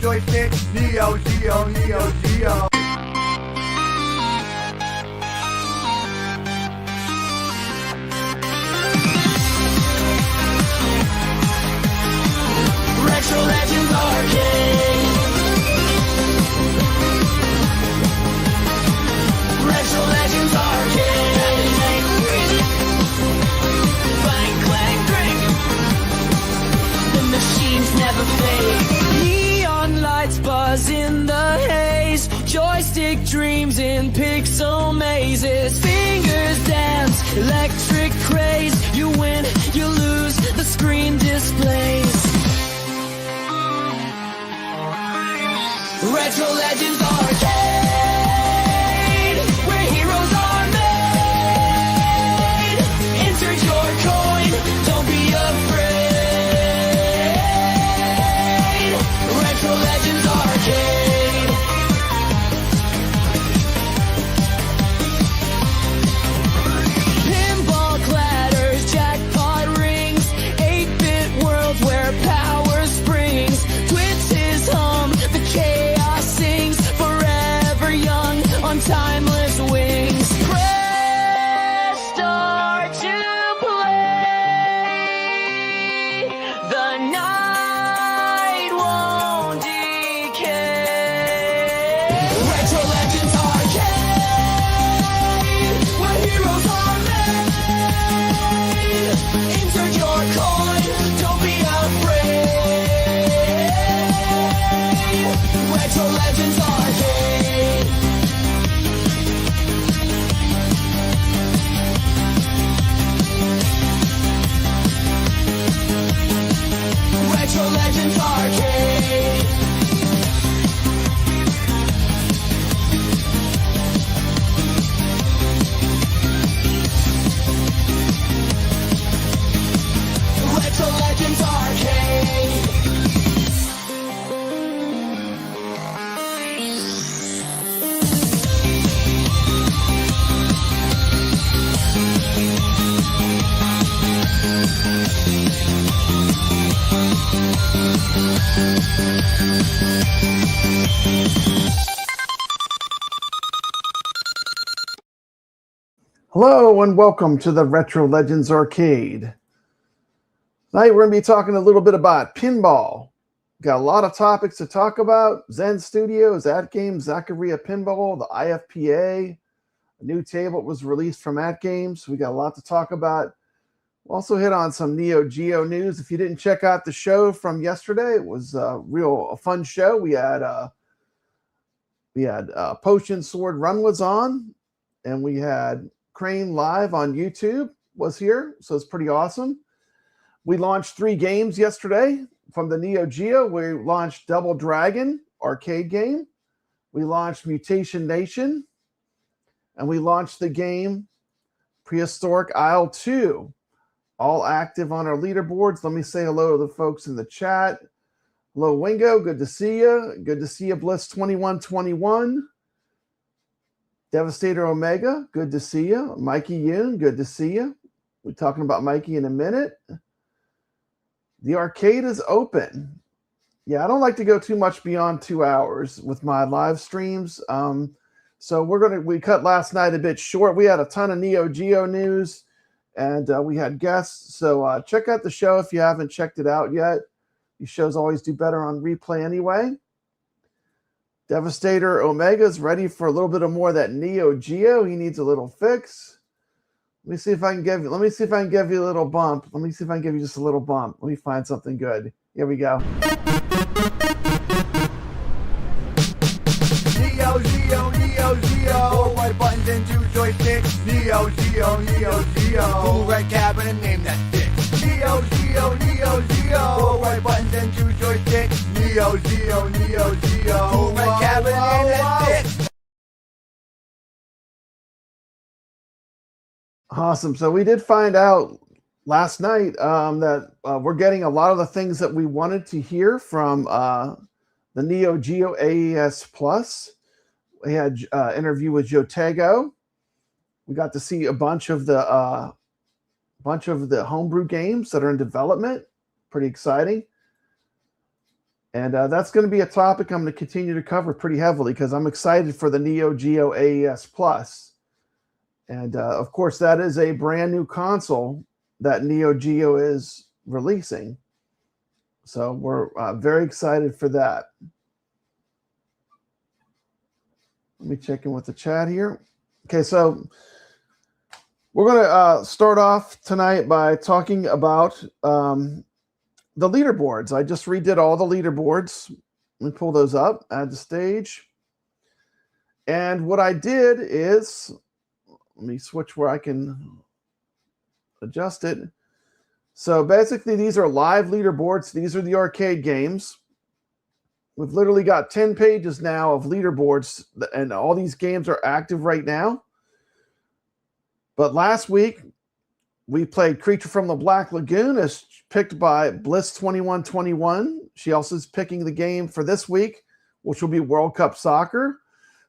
joystick, Neo Geo, Neo Geo. Retro Legends Arcade. Retro Legends Arcade. Clank, clank, clank. The machines never fade. Neon lights buzz in the haze. Joystick dreams in pixel mazes. Fingers dance, electric craze. You win, you lose, the screen displays. Retro Legends Arcade, where heroes are made. Insert your coin, don't be afraid. Retro Legends Arcade. Pinball clatters, jackpot rings. 8-bit world where power springs. Twitches hum, the chaos sings. Forever young on timeless wings. Press start to play. The night won't decay. Retro Legends Arcade, where heroes are made. Insert your coin, don't be afraid. Retro Legends Arcade. Retro Legends Arcade. Retro Legends Arcade. Hello and welcome to the Retro Legends Arcade. Tonight we're going to be talking a little bit about pinball. Got a lot of topics to talk about. Zen Studios, AtGames, Zaccaria Pinball, the IFPA, a new table was released from AtGames. We got a lot to talk about. We'll also hit on some Neo Geo news. If you didn't check out the show from yesterday, it was a fun show. We had Potion Sword Run was on, and we had craneLIVE on YouTube was here, so it's pretty awesome. We launched 3 games yesterday from the Neo Geo. We launched Double Dragon arcade game. We launched Mutation Nation, and we launched the game Prehistoric Isle 2. All active on our leaderboards. Let me say hello to the folks in the chat. Hello, Wingo. Good to see you. Good to see you, Bliss2121. Devastator Omega. Good to see you. Mikey Yoon. Good to see you. We're talking about Mikey in a minute. The arcade is open. Yeah, I don't like to go too much beyond 2 hours with my live streams. So we cut last night a bit short. We had a ton of Neo Geo news. And we had guests, so check out the show if you haven't checked it out yet. These shows always do better on replay anyway. Devastator Omega is ready for a little bit of more of that Neo Geo. He needs a little fix. Let me see if I can give you a little bump. Let me see if I can give you just a little bump. Let me find something good. Here we go. Neo Geo, Neo Geo. 4 white buttons and 2 joysticks. Neo Geo, Neo Geo. Cool red cabinet, name that stick. Neo Geo, Neo Geo. 4 white buttons and 2 joysticks. Neo Geo, Neo Geo. Cool red cabinet, name that stick. Awesome. So we did find out last night that we're getting a lot of the things that we wanted to hear from the Neo Geo AES Plus. We had an interview with Joe Tego. We got to see a bunch of the homebrew games that are in development. Pretty exciting. And that's going to be a topic I'm going to continue to cover pretty heavily because I'm excited for the Neo Geo AES Plus. And of course, that is a brand new console that Neo Geo is releasing. So we're very excited for that. Let me check in with the chat here. Okay, so we're going to start off tonight by talking about the leaderboards. I just redid all the leaderboards. Let me pull those up, add the stage. And what I did is, let me switch where I can adjust it. So basically, these are live leaderboards. These are the arcade games. We've literally got 10 pages now of leaderboards, and all these games are active right now. But last week, we played Creature from the Black Lagoon as picked by Bliss2121. She also is picking the game for this week, which will be World Cup Soccer.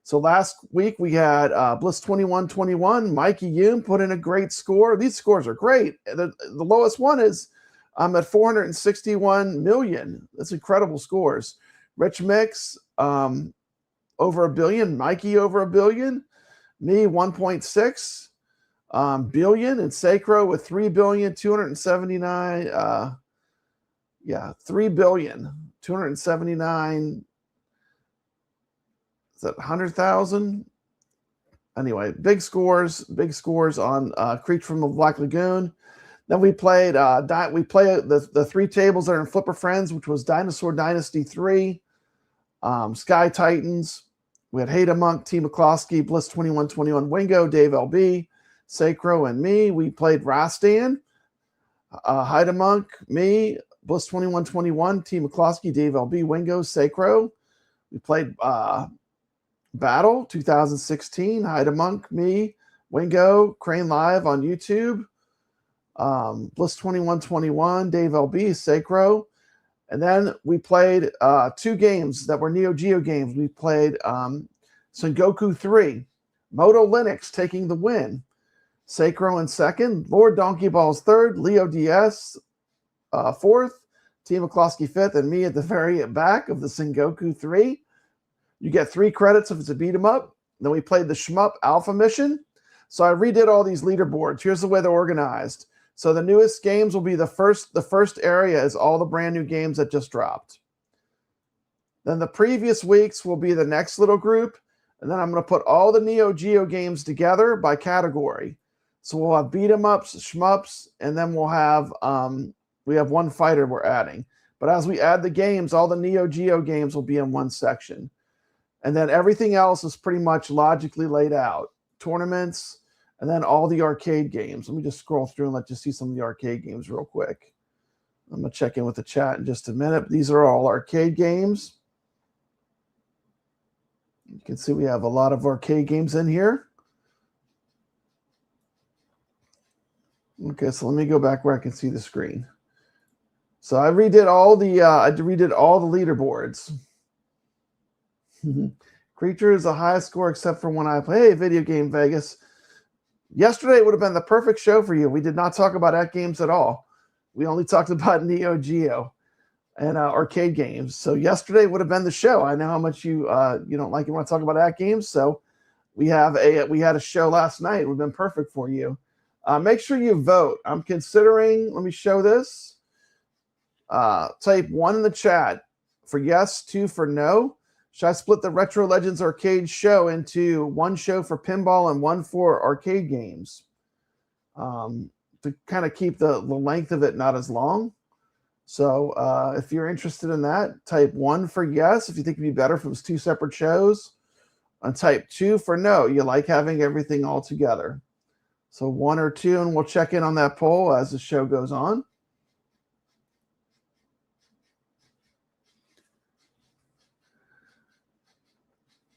So last week we had Bliss2121. Mikey Yoon put in a great score. These scores are great. The lowest one is at 461 million. That's incredible scores. Rich Mix over $1 billion. Mikey over $1 billion. Me 1.6 billion, and Sacro with 3,279. 3,279. Is that 100,000? Anyway, big scores on Creature from the Black Lagoon. Then we played the three tables that are in Flipper Friends, which was Dinosaur Dynasty 3, Sky Titans. We had Hada Monk, T. McCloskey, Bliss2121, Wingo, Dave LB, Sacro, and me. We played Rastan, Hada Monk, me, Bliss2121, T. McCloskey, Dave LB, Wingo, Sacro. We played Battle 2016, Hida Monk, me, Wingo, craneLIVE on YouTube, Bliss2121, Dave LB, Sacro. And then we played two games that were Neo Geo games. We played Sengoku 3, Moto Linux taking the win, Sacro in second, Lord Donkey Balls third, Leo DS fourth, T. McCloskey fifth, and me at the very back of the Sengoku 3. You get 3 credits if it's a beat 'em up. Then we played the Shmup Alpha Mission. So I redid all these leaderboards. Here's the way they're organized. So the newest games will be the first area is all the brand new games that just dropped. Then the previous weeks will be the next little group. And then I'm going to put all the Neo Geo games together by category. So we'll have beat 'em ups, shmups, and then we'll have we have one fighter we're adding. But as we add the games, all the Neo Geo games will be in one section. And then everything else is pretty much logically laid out. Tournaments, and then all the arcade games. Let me just scroll through and let you see some of the arcade games real quick. I'm going to check in with the chat in just a minute. These are all arcade games. You can see we have a lot of arcade games in here. Okay, so let me go back where I can see the screen. So I redid all the leaderboards. Creature is the highest score except for when I play. Hey, Video Game Vegas. Yesterday would have been the perfect show for you. We did not talk about AtGames at all. We only talked about Neo Geo and arcade games. So yesterday would have been the show. I know how much you don't like you want to talk about AtGames. So we had a show last night. It would have been perfect for you. Make sure you vote. I'm considering. Let me show this. Type 1 in the chat for yes, 2 for no. Should I split the Retro Legends Arcade show into one show for pinball and one for arcade games? To kind of keep the length of it not as long. So if you're interested in that, type 1 for yes. If you think it'd be better if it was 2 separate shows. And type 2 for no. You like having everything all together. So 1 or 2, and we'll check in on that poll as the show goes on.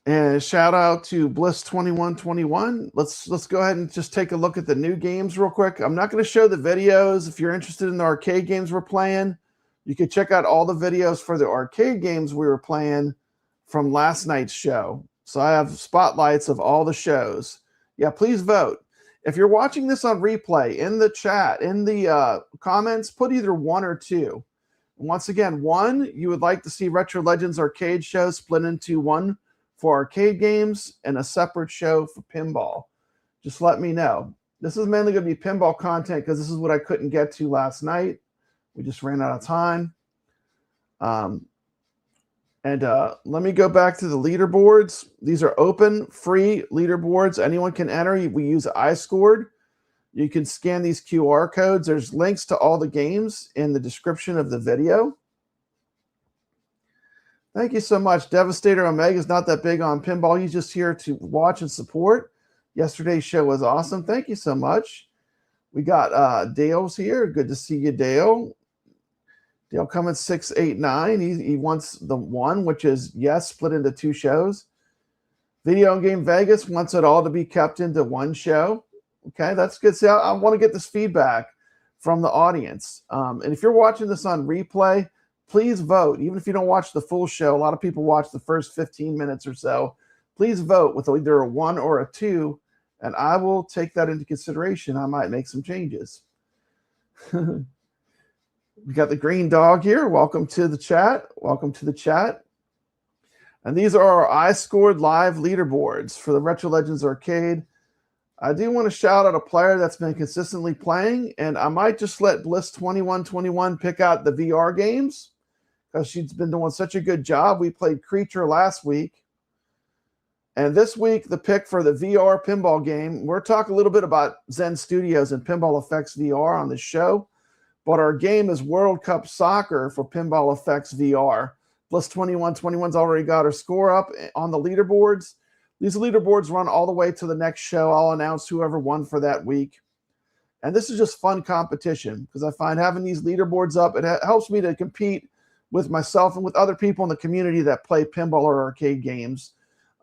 And shout out to Bliss2121. Let's go ahead and just take a look at the new games real quick. I'm not going to show the videos. If you're interested in the arcade games we're playing, you can check out all the videos for the arcade games we were playing from last night's show. So I have spotlights of all the shows. Yeah, please vote. If you're watching this on replay, in the chat, in the comments, put either 1 or 2. Once again, one, you would like to see Retro Legends arcade show split into one for arcade games and a separate show for pinball. Just let me know. This is mainly going to be pinball content because this is what I couldn't get to last night. We just ran out of time. Let me go back to the leaderboards. These are open, free leaderboards. Anyone can enter. We use iScored. You can scan these QR codes. There's links to all the games in the description of the video. Thank you so much. Devastator Omega is not that big on pinball. He's just here to watch and support. Yesterday's show was awesome. Thank you so much. We got Dale's here. Good to see you, Dale. Dale coming 689. He wants the one, which is yes, split into two shows. Video Game Vegas wants it all to be kept into one show. Okay, that's good. See, I want to get this feedback from the audience. And if you're watching this on replay, please vote. Even if you don't watch the full show, a lot of people watch the first 15 minutes or so. Please vote with either a 1 or a 2, and I will take that into consideration. I might make some changes. We got the green dog here. Welcome to the chat. Welcome to the chat. And these are our iScored live leaderboards for the Retro Legends Arcade. I do want to shout out a player that's been consistently playing, and I might just let Bliss2121 pick out the VR games because she's been doing such a good job. We played Creature last week, and this week the pick for the VR pinball game. We're talking a little bit about Zen Studios and Pinball Effects VR on the show, but our game is World Cup Soccer for Pinball Effects VR. Bliss2121's already got her score up on the leaderboards. These leaderboards run all the way to the next show. I'll announce whoever won for that week. And this is just fun competition because I find having these leaderboards up, it helps me to compete with myself and with other people in the community that play pinball or arcade games.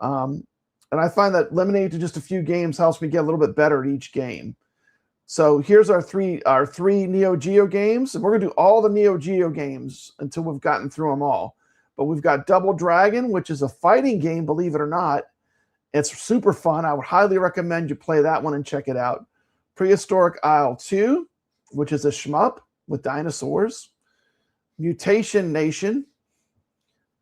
And I find that limiting to just a few games helps me get a little bit better at each game. So here's our three Neo Geo games. And we're going to do all the Neo Geo games until we've gotten through them all. But we've got Double Dragon, which is a fighting game, believe it or not. It's super fun. I would highly recommend you play that one and check it out. Prehistoric Isle 2, which is a shmup with dinosaurs. Mutation Nation.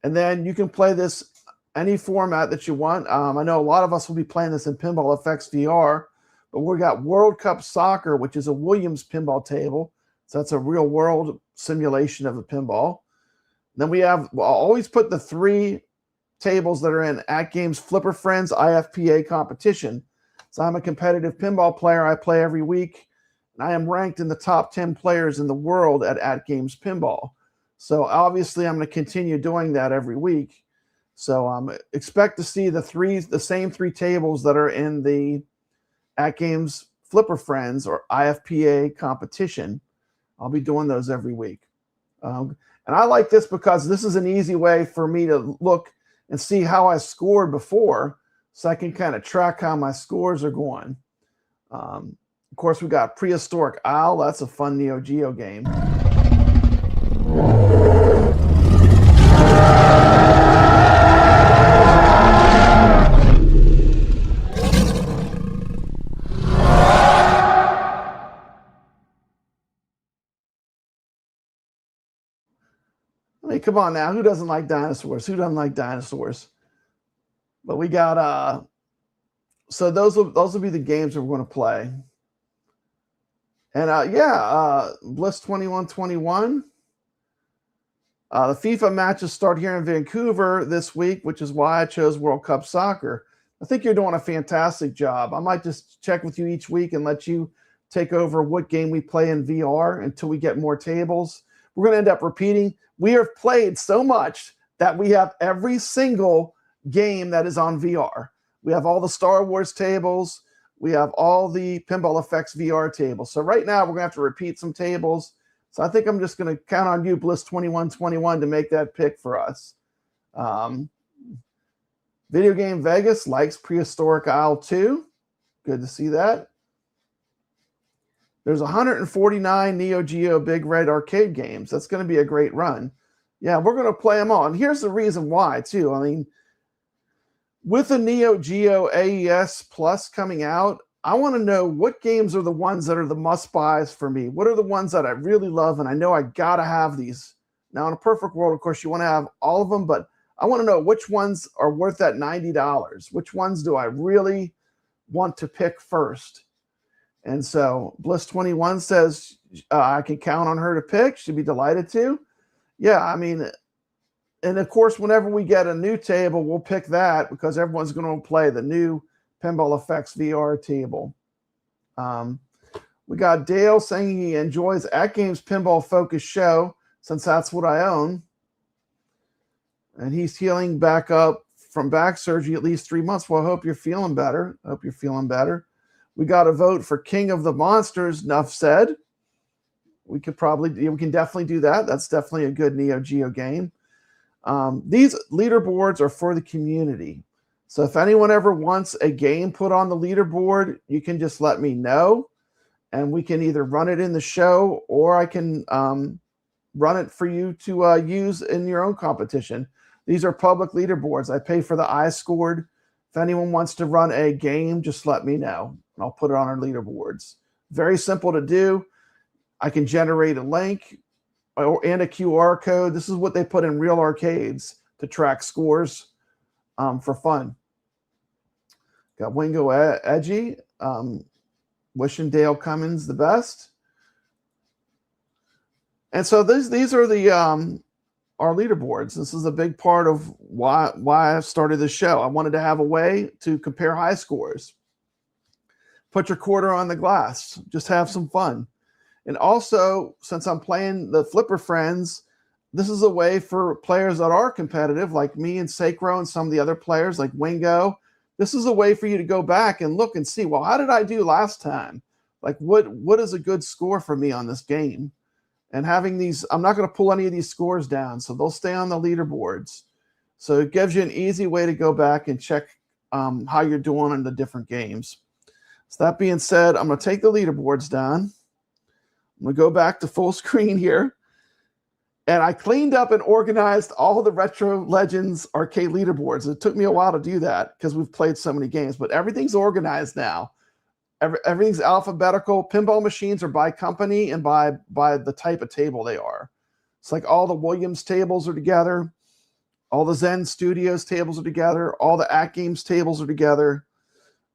And then you can play this any format that you want. I know a lot of us will be playing this in Pinball Effects VR, but we got World Cup Soccer, which is a Williams pinball table. So that's a real world simulation of a pinball. Then we have, I'll always put the 3 tables that are in AtGames Flipper Friends IFPA competition. So I'm a competitive pinball player. I play every week, and I am ranked in the top 10 players in the world at AtGames Pinball. So obviously I'm going to continue doing that every week. So expect to see the same 3 tables that are in the AtGames Flipper Friends or IFPA competition. I'll be doing those every week. And I like this because this is an easy way for me to look and see how I scored before, so I can kind of track how my scores are going. Of course, we got Prehistoric Isle. That's a fun Neo Geo game. I mean, come on now. Who doesn't like dinosaurs? Who doesn't like dinosaurs? But we got so those will be the games we're going to play. And Bliss2121. The FIFA matches start here in Vancouver this week, which is why I chose World Cup Soccer. I think you're doing a fantastic job. I might just check with you each week and let you take over what game we play in VR until we get more tables. We're going to end up repeating. We have played so much that we have every single game that is on VR. We have all the Star Wars tables. We have all the Pinball Effects VR tables. So right now we're going to have to repeat some tables. So I think I'm just going to count on you, Bliss2121, to make that pick for us. Video Game Vegas likes Prehistoric Isle 2. Good to see that. There's 149 Neo Geo Big Red arcade games. That's going to be a great run. Yeah, we're going to play them all. And here's the reason why, too. I mean, with the Neo Geo AES Plus coming out, I want to know what games are the ones that are the must-buys for me. What are the ones that I really love and I know I got to have these Now, in a perfect world, of course, you want to have all of them, but I want to know which ones are worth that $90. Which ones do I really want to pick first? And so Bliss21 says I can count on her to pick. She'd be delighted to. Yeah, I mean, and of course, whenever we get a new table, we'll pick that because everyone's going to play the new Pinball Effects VR table. We got Dale saying he enjoys AtGames Pinball Focus show since that's what I own. And he's healing back up from back surgery at least 3 months. Well, I hope you're feeling better. I hope you're feeling better. We got a vote for King of the Monsters, enough said. We can definitely do that. That's definitely a good Neo Geo game. These leaderboards are for the community. So if anyone ever wants a game put on the leaderboard, you can just let me know. And we can either run it in the show or I can run it for you to use in your own competition. These are public leaderboards. I pay for the iScored. If anyone wants to run a game, just let me know. And I'll put it on our leaderboards. Very simple to do. I can generate a link and a QR code. This is what they put in real arcades to track scores for fun. Got Wingo Edgy. Wishing Dale Cummins the best. And so these are the our leaderboards. This is a big part of why I started the show. I wanted to have a way to compare high scores. Put your quarter on the glass. Just have some fun. And also, since I'm playing the Flipper Friends, this is a way for players that are competitive, like me and Sacro and some of the other players like Wingo. This is a way for you to go back and look and see, well, how did I do last time? Like, what is a good score for me on this game? And having these, I'm not going to pull any of these scores down, so they'll stay on the leaderboards. So it gives you an easy way to go back and check how you're doing in the different games. So that being said, I'm going to take the leaderboards down. I'm going to go back to full screen here. And I cleaned up and organized all the Retro Legends arcade leaderboards. It took me a while to do that because we've played so many games, but everything's organized now. Everything's alphabetical. Pinball machines are by company and by the type of table they are. It's like all the Williams tables are together. All the Zen Studios tables are together. All the AtGames tables are together.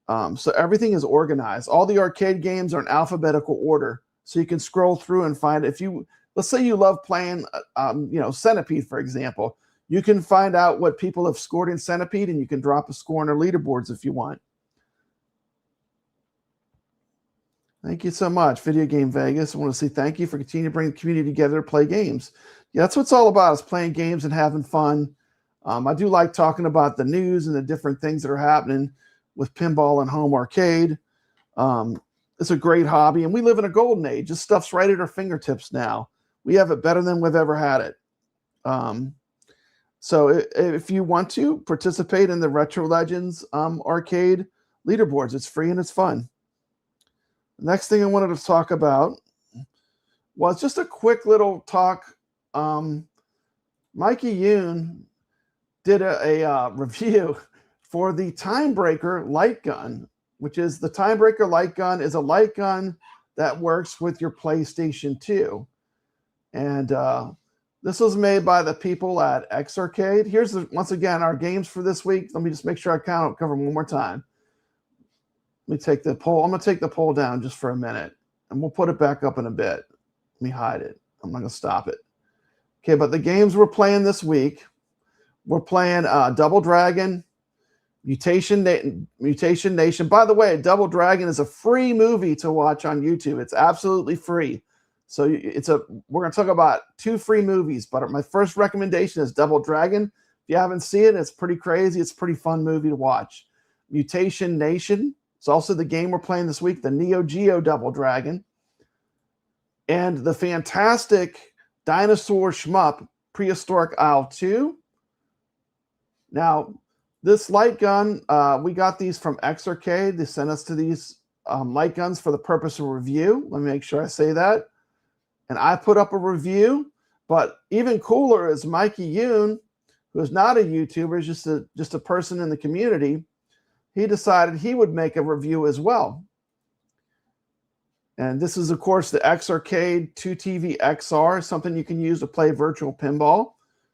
So everything is organized. All the arcade games are in alphabetical order. So you can scroll through and find, if you, let's say you love playing, Centipede, for example. You can find out what people have scored in Centipede, and you can drop a score on their leaderboards if you want. Thank you so much, Video Game Vegas. I want to say thank you for continuing to bring the community together to play games. Yeah, that's what it's all about, is playing games and having fun. I do like talking about the news and the different things that are happening with pinball and home arcade. It's a great hobby, and we live in a golden age. This stuff's right at our fingertips now. We have it better than we've ever had it. So if you want to participate in the Retro Legends arcade leaderboards, it's free and it's fun. The next thing I wanted to talk about was just a quick little talk. Mikey Yoon did a review for the Timebreaker light gun, which is the Timebreaker light gun is a light gun that works with your PlayStation 2. And this was made by the people at X Arcade. Here's once again our games for this week. Let me just make sure I cover them one more time. Let me take the poll. I'm going to take the poll down just for a minute, and we'll put it back up in a bit. Let me hide it. I'm not going to stop it. Okay, but the games we're playing this week, we're playing Double Dragon, Mutation Nation. By the way, Double Dragon is a free movie to watch on YouTube. It's absolutely free. So we're going to talk about 2 free movies, but my first recommendation is Double Dragon. If you haven't seen it, it's pretty crazy. It's a pretty fun movie to watch. Mutation Nation. It's also the game we're playing this week, the Neo Geo Double Dragon. And the fantastic dinosaur shmup, Prehistoric Isle 2. Now, this light gun, we got these from X Arcade. They sent us to these light guns for the purpose of review. Let me make sure I say that. And I put up a review, but even cooler is Mikey Yoon, who is not a YouTuber, is just a person in the community. He decided he would make a review as well. And this is, of course, the X Arcade 2TV XR, something you can use to play virtual pinball.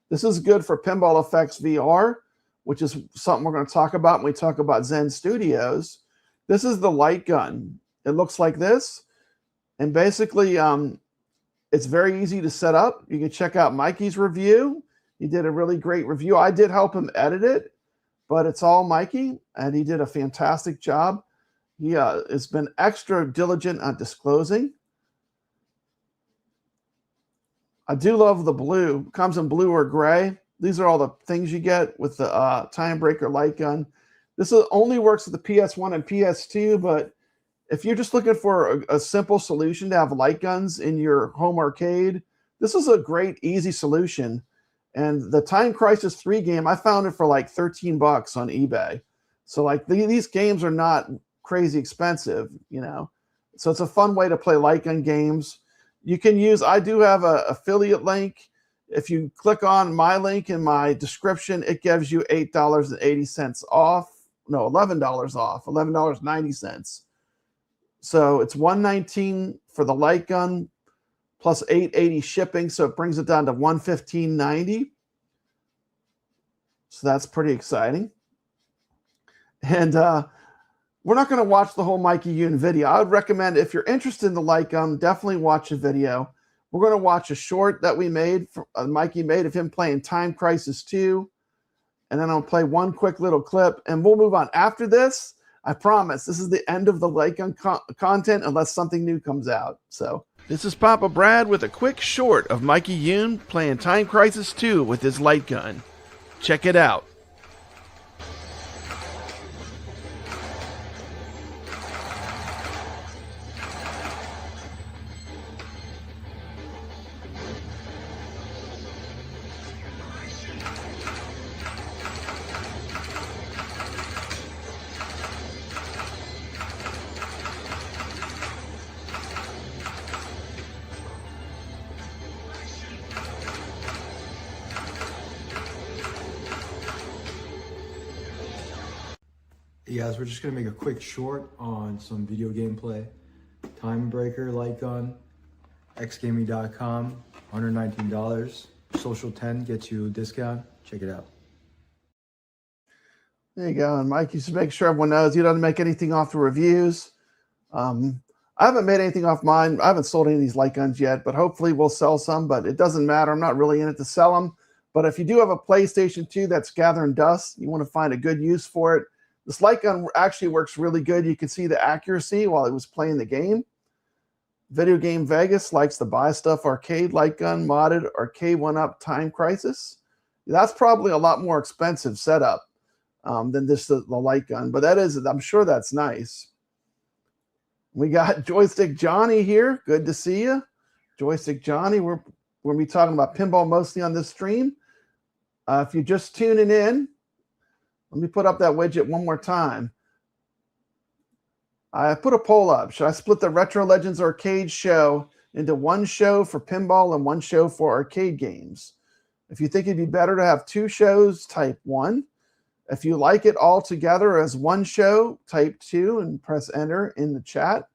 This is good for Pinball Effects VR, which is something we're going to talk about when we talk about Zen Studios. This is the Lightgun. It looks like this. And basically, it's very easy to set up. You can check out Mikey's review. He did a really great review. I did help him edit it, but it's all Mikey, and he did a fantastic job. He has been extra diligent on disclosing. I do love the blue. It comes in blue or gray. These are all the things you get with the Time Breaker light gun. This only works with the PS1 and PS2, but if you're just looking for a simple solution to have light guns in your home arcade, this is a great, easy solution. And the Time Crisis 3 game, I found it for like 13 bucks on eBay. So like these games are not crazy expensive, you know. So it's a fun way to play light gun games. You can use, I do have an affiliate link. If you click on my link in my description, it gives you $8.80 off. No, $11 off, $11.90. So it's $119 for the light gun plus $8.80 shipping. So it brings it down to $115.90. So that's pretty exciting. And we're not going to watch the whole Mikey Yoon video. I would recommend, if you're interested in the light gun, definitely watch a video. We're going to watch a short that we made, Mikey made, of him playing Time Crisis 2. And then I'll play one quick little clip, and we'll move on. After this, I promise, this is the end of the light gun content unless something new comes out. So this is Papa Brad with a quick short of Mikey Yoon playing Time Crisis 2 with his light gun. Check it out. Hey guys, we're just gonna make a quick short on some video gameplay. Time Breaker light gun, xgaming.com, $119. Social 10 gets you a discount. Check it out. There you go. And Mike, you should make sure everyone knows you don't make anything off the reviews. I haven't made anything off mine. I haven't sold any of these light guns yet, but hopefully we'll sell some, but it doesn't matter. I'm not really in it to sell them. But if you do have a PlayStation 2 that's gathering dust, you want to find a good use for it, this light gun actually works really good. You can see the accuracy while it was playing the game. Video Game Vegas likes to buy stuff arcade light gun, modded arcade 1-up Time Crisis. That's probably a lot more expensive setup than this the light gun, but that is, I'm sure that's nice. We got Joystick Johnny here. Good to see you. Joystick Johnny, we're going to be talking about pinball mostly on this stream. If you're just tuning in, let me put up that widget one more time. I put a poll up. Should I split the Retro Legends Arcade show into one show for pinball and one show for arcade games? If you think it'd be better to have two shows, type 1. If you like it all together as one show, type 2 and press enter in the chat.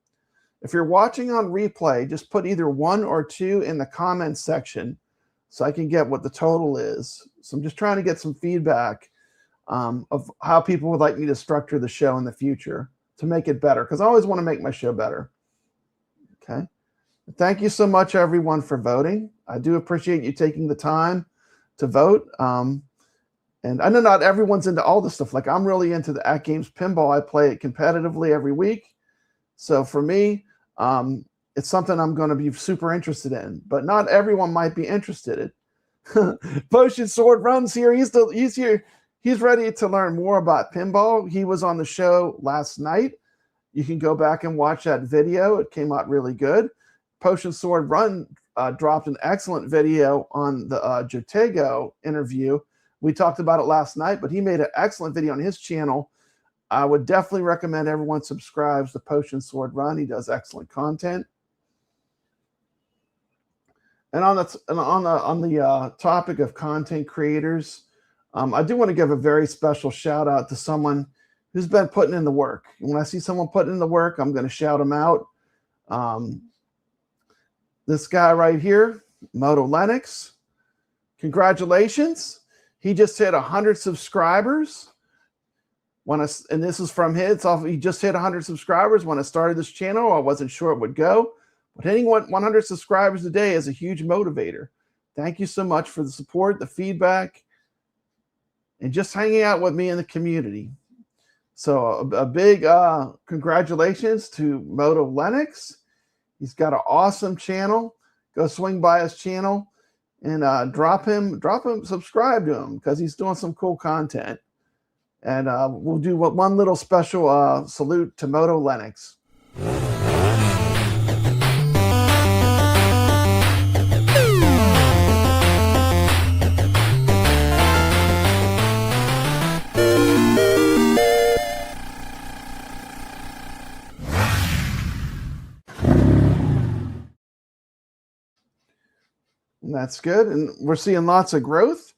If you're watching on replay, just put either 1 or 2 in the comments section so I can get what the total is. So I'm just trying to get some feedback of how people would like me to structure the show in the future to make it better, because I always want to make my show better. Okay. Thank you so much, everyone, for voting. I do appreciate you taking the time to vote. And I know not everyone's into all this stuff. Like, I'm really into the AtGames pinball. I play it competitively every week. So for me, it's something I'm going to be super interested in, but not everyone might be interested in. Potion Sword Runs here. He's here. He's ready to learn more about pinball. He was on the show last night. You can go back and watch that video. It came out really good. Potion Sword Run dropped an excellent video on the Jotego interview. We talked about it last night, but he made an excellent video on his channel. I would definitely recommend everyone subscribes to Potion Sword Run. He does excellent content. And on the topic of content creators, I do want to give a very special shout out to someone who's been putting in the work. And when I see someone putting in the work, I'm going to shout them out. This guy right here, Moto Lennox, congratulations. He just hit 100 subscribers. And this is from his, he just hit 100 subscribers. When I started this channel, I wasn't sure it would go. But hitting 100 subscribers a day is a huge motivator. Thank you so much for the support, the feedback, and just hanging out with me in the community. So a big congratulations to Moto Lennox. He's got an awesome channel. Go swing by his channel and subscribe to him because he's doing some cool content. And we'll do one little special salute to Moto Lennox. That's good. And we're seeing lots of growth.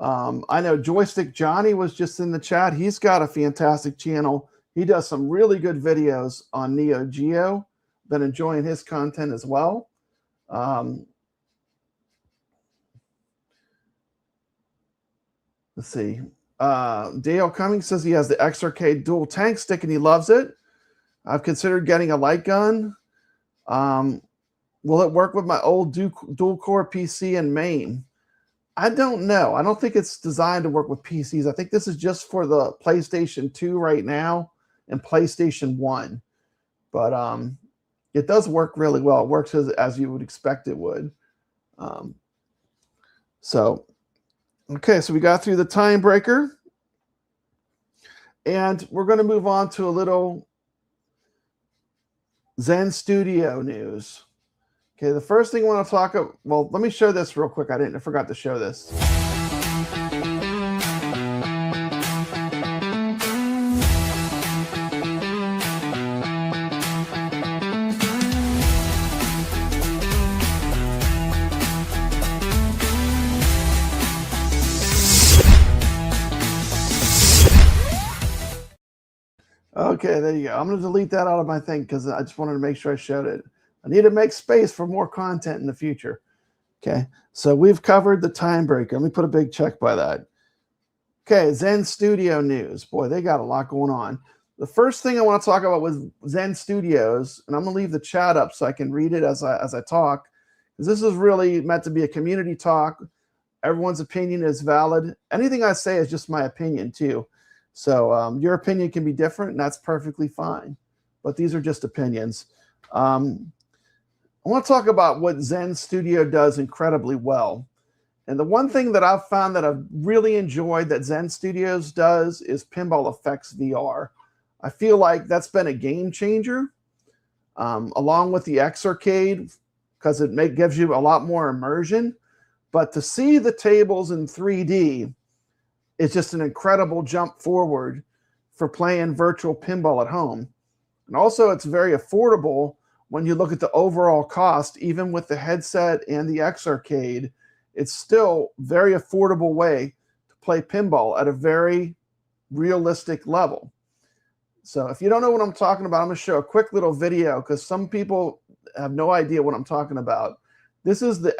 I know Joystick Johnny was just in the chat. He's got a fantastic channel. He does some really good videos on Neo Geo. Been enjoying his content as well. Let's see. Dale Cummings says he has the X-Arcade dual tank stick and he loves it. I've considered getting a light gun. Will it work with my old dual-core PC and main? I don't know. I don't think it's designed to work with PCs. I think this is just for the PlayStation 2 right now and PlayStation 1. But it does work really well. It works as you would expect it would. Okay, so we got through the time breaker. And we're going to move on to a little Zen Studio news. Okay, the first thing I want to talk about, well, let me show this real quick. I forgot to show this. Okay, there you go. I'm going to delete that out of my thing because I just wanted to make sure I showed it. I need to make space for more content in the future. Okay, so we've covered the time breaker. Let me put a big check by that. Okay, Zen Studio news. Boy, they got a lot going on. The first thing I want to talk about with Zen Studios, and I'm going to leave the chat up so I can read it as I talk, because this is really meant to be a community talk. Everyone's opinion is valid. Anything I say is just my opinion too. So your opinion can be different, and that's perfectly fine. But these are just opinions. I want to talk about what Zen Studio does incredibly well. And the one thing that I've found that I've really enjoyed that Zen Studios does is Pinball Effects VR. I feel like that's been a game changer, along with the X-Arcade, because it gives you a lot more immersion. But to see the tables in 3D is just an incredible jump forward for playing virtual pinball at home. And also, it's very affordable when you look at the overall cost. Even with the headset and the X-Arcade, it's still a very affordable way to play pinball at a very realistic level. So if you don't know what I'm talking about, I'm going to show a quick little video because some people have no idea what I'm talking about. This is the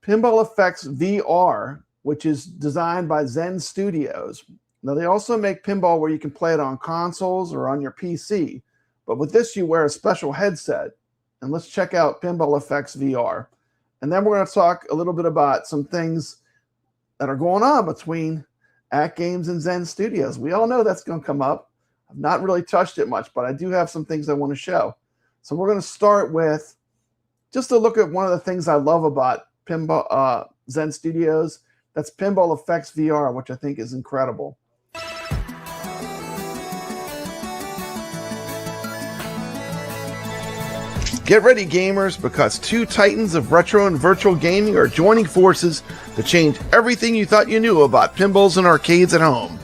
Pinball Effects VR, which is designed by Zen Studios. Now, they also make pinball where you can play it on consoles or on your PC. But with this, you wear a special headset. And let's check out Pinball Effects VR. And then we're going to talk a little bit about some things that are going on between AtGames and Zen Studios. We all know that's going to come up. I've not really touched it much, but I do have some things I want to show. So we're going to start with just a look at one of the things I love about Pinball Zen Studios. That's Pinball Effects VR, which I think is incredible. Get ready, gamers, because two titans of retro and virtual gaming are joining forces to change everything you thought you knew about pinballs and arcades at home.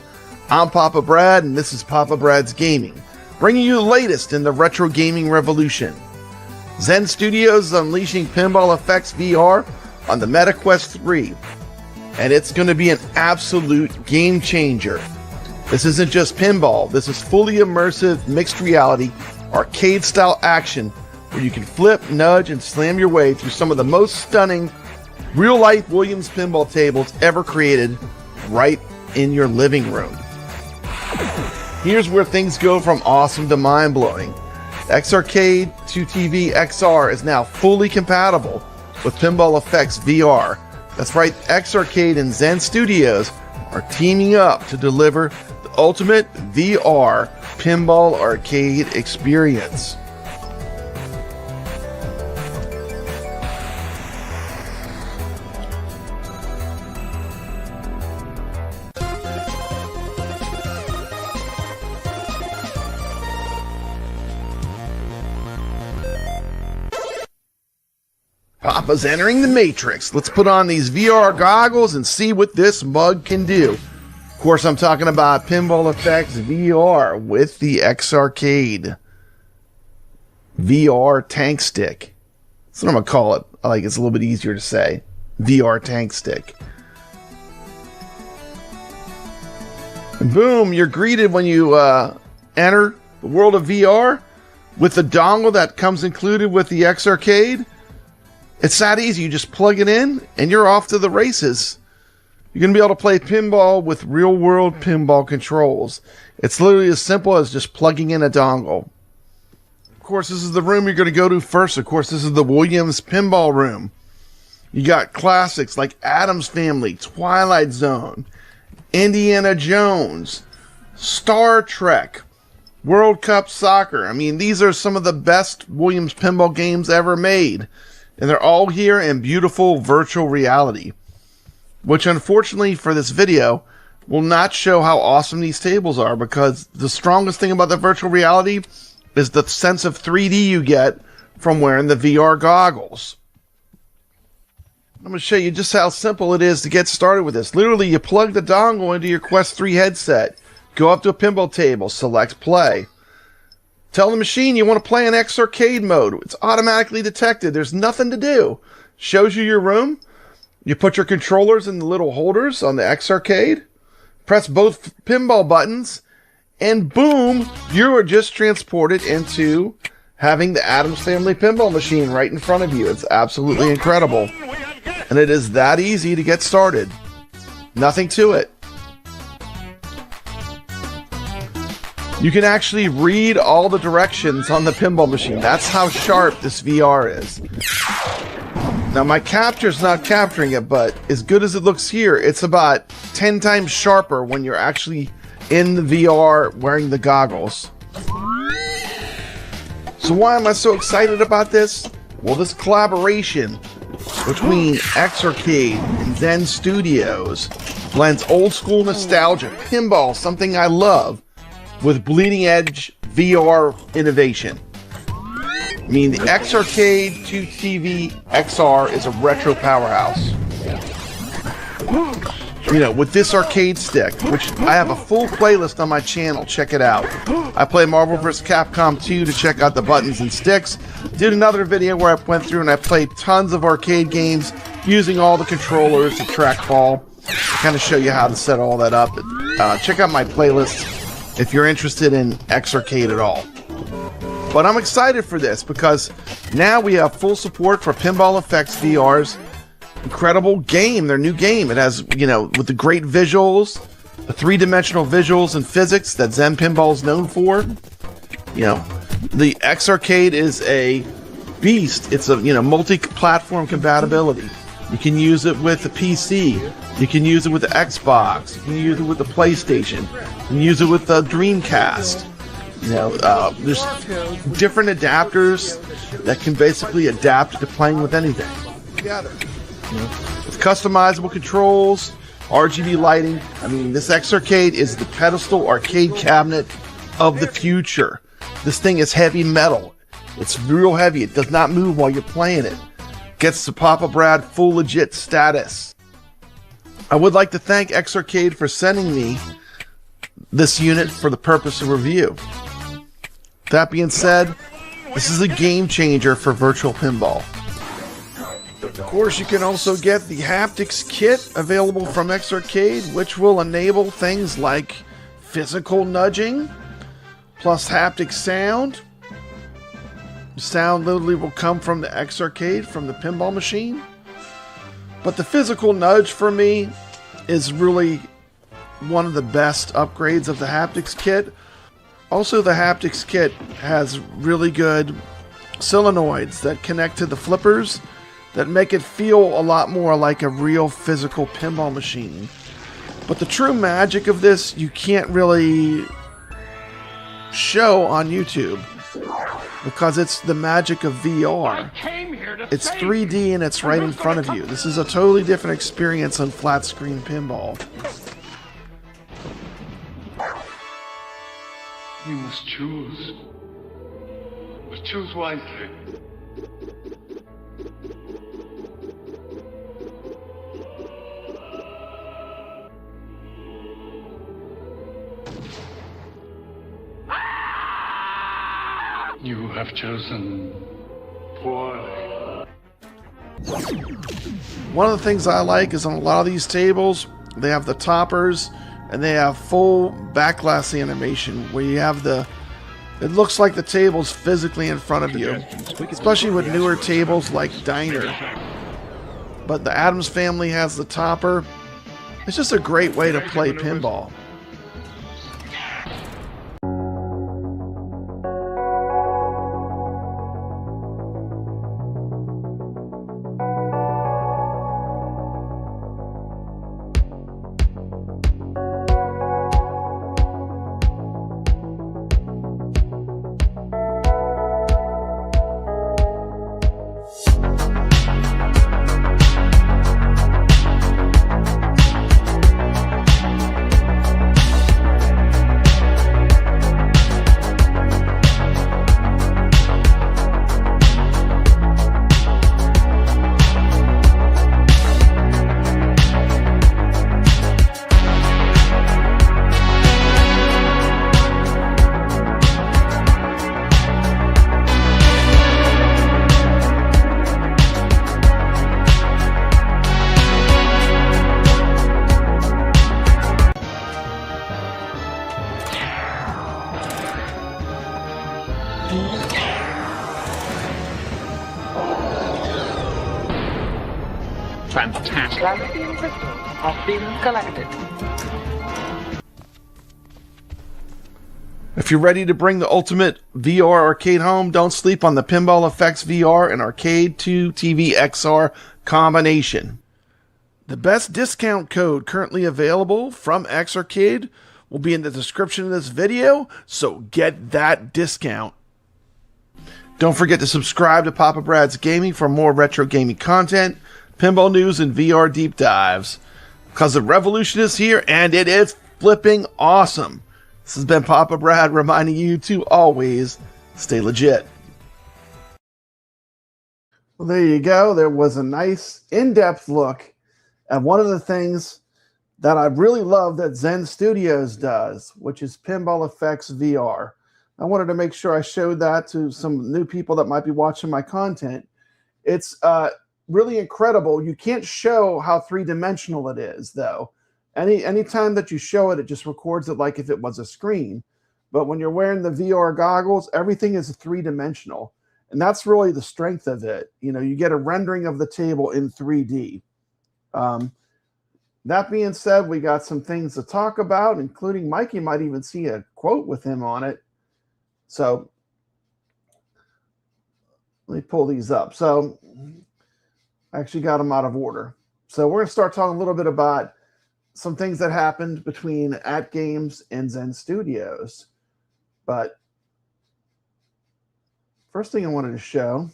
I'm Papa Brad, and this is Papa Brad's Gaming, bringing you the latest in the retro gaming revolution. Zen Studios is unleashing Pinball Effects VR on the MetaQuest 3, and it's going to be an absolute game changer. This isn't just pinball. This is fully immersive mixed reality arcade-style action where you can flip, nudge, and slam your way through some of the most stunning real-life Williams pinball tables ever created right in your living room. Here's where things go from awesome to mind-blowing. Xarcade 2TV XR is now fully compatible with Pinball Effects VR. That's right, Xarcade and Zen Studios are teaming up to deliver the ultimate VR pinball arcade experience. Papa's entering the Matrix. Let's put on these VR goggles and see what this mug can do. Of course, I'm talking about Pinball Effects VR with the Xarcade VR Tank Stick. That's what I'm going to call it. I like it's a little bit easier to say. VR Tank Stick. And boom, you're greeted when you enter the world of VR with the dongle that comes included with the Xarcade. It's that easy. You just plug it in and you're off to the races. You're going to be able to play pinball with real-world pinball controls. It's literally as simple as just plugging in a dongle. Of course, this is the room you're going to go to first. Of course, this is the Williams Pinball Room. You got classics like Addams Family, Twilight Zone, Indiana Jones, Star Trek, World Cup Soccer. I mean, these are some of the best Williams pinball games ever made. And they're all here in beautiful virtual reality, which unfortunately for this video will not show how awesome these tables are, because the strongest thing about the virtual reality is the sense of 3D you get from wearing the VR goggles. I'm going to show you just how simple it is to get started with this. Literally, you plug the dongle into your Quest 3 headset, go up to a pinball table, select play. Tell the machine you want to play in Xarcade mode. It's automatically detected. There's nothing to do. Shows you your room. You put your controllers in the little holders on the Xarcade. Press both pinball buttons. And boom, you are just transported into having the Addams Family pinball machine right in front of you. It's absolutely incredible. And it is that easy to get started. Nothing to it. You can actually read all the directions on the pinball machine. That's how sharp this VR is. Now my capture's not capturing it, but as good as it looks here, it's about 10 times sharper when you're actually in the VR wearing the goggles. So why am I so excited about this? Well, this collaboration between Xarcade and Zen Studios blends old school nostalgia, pinball, something I love, with bleeding edge VR innovation. I mean, the Xarcade 2TV XR is a retro powerhouse. You know, with this arcade stick, which I have a full playlist on my channel, check it out. I play Marvel vs. Capcom 2 to check out the buttons and sticks. Did another video where I went through and I played tons of arcade games using all the controllers, the trackball, kind of show you how to set all that up. Check out my playlist if you're interested in Xarcade at all. But I'm excited for this because now we have full support for Pinball Effects VR's incredible game, their new game. It has, you know, with the great visuals, the three-dimensional visuals and physics that Zen Pinball is known for. You know, the Xarcade is a beast. It's a, you know, multi-platform compatibility. You can use it with the PC. You can use it with the Xbox. You can use it with the PlayStation. You can use it with the Dreamcast. You know, there's different adapters that can basically adapt to playing with anything. Together. You know, with customizable controls, RGB lighting. I mean, this Xarcade is the pedestal arcade cabinet of the future. This thing is heavy metal. It's real heavy. It does not move while you're playing it. Gets the Papa Brad full legit status. I would like to thank Xarcade for sending me this unit for the purpose of review. That being said, this is a game changer for virtual pinball. Of course, you can also get the haptics kit available from Xarcade, which will enable things like physical nudging, plus haptic sound, Sound literally will come from the X Arcade, from the pinball machine. But the physical nudge for me is really one of the best upgrades of the haptics kit. Also, the haptics kit has really good solenoids that connect to the flippers that make it feel a lot more like a real physical pinball machine. But the true magic of this you can't really show on YouTube because it's the magic of VR. It's 3D and it's right in front of you. This is a totally different experience on flat screen pinball. You must choose. But choose wisely. You have chosen poorly. One of the things I like is on a lot of these tables, they have the toppers and they have full backglass animation where you have it looks like the table's physically in front of you, especially with newer tables like Diner. But the Addams family has the topper. It's just a great way to play pinball. Fantastic. Clarity and wisdom have been collected. If you're ready to bring the ultimate VR arcade home, don't sleep on the Pinball Effects VR and Arcade 2 TV XR combination. The best discount code currently available from X Arcade will be in the description of this video, so get that discount. Don't forget to subscribe to Papa Brad's Gaming for more retro gaming content, pinball news, and VR deep dives. Because the revolution is here, and it is flipping awesome. This has been Papa Brad reminding you to always stay legit. Well, there you go. There was a nice in-depth look at one of the things that I really love that Zen Studios does, which is Pinball Effects VR. I wanted to make sure I showed that to some new people that might be watching my content. It's really incredible. You can't show how three-dimensional it is, though. Anytime that you show it, it just records it like if it was a screen. But when you're wearing the VR goggles, everything is three-dimensional. And that's really the strength of it. You know, you get a rendering of the table in 3D. That being said, we got some things to talk about, including Mikey might even see a quote with him on it. So let me pull these up. So I actually got them out of order. So we're going to start talking a little bit about some things that happened between AtGames and Zen Studios. But first thing I wanted to show,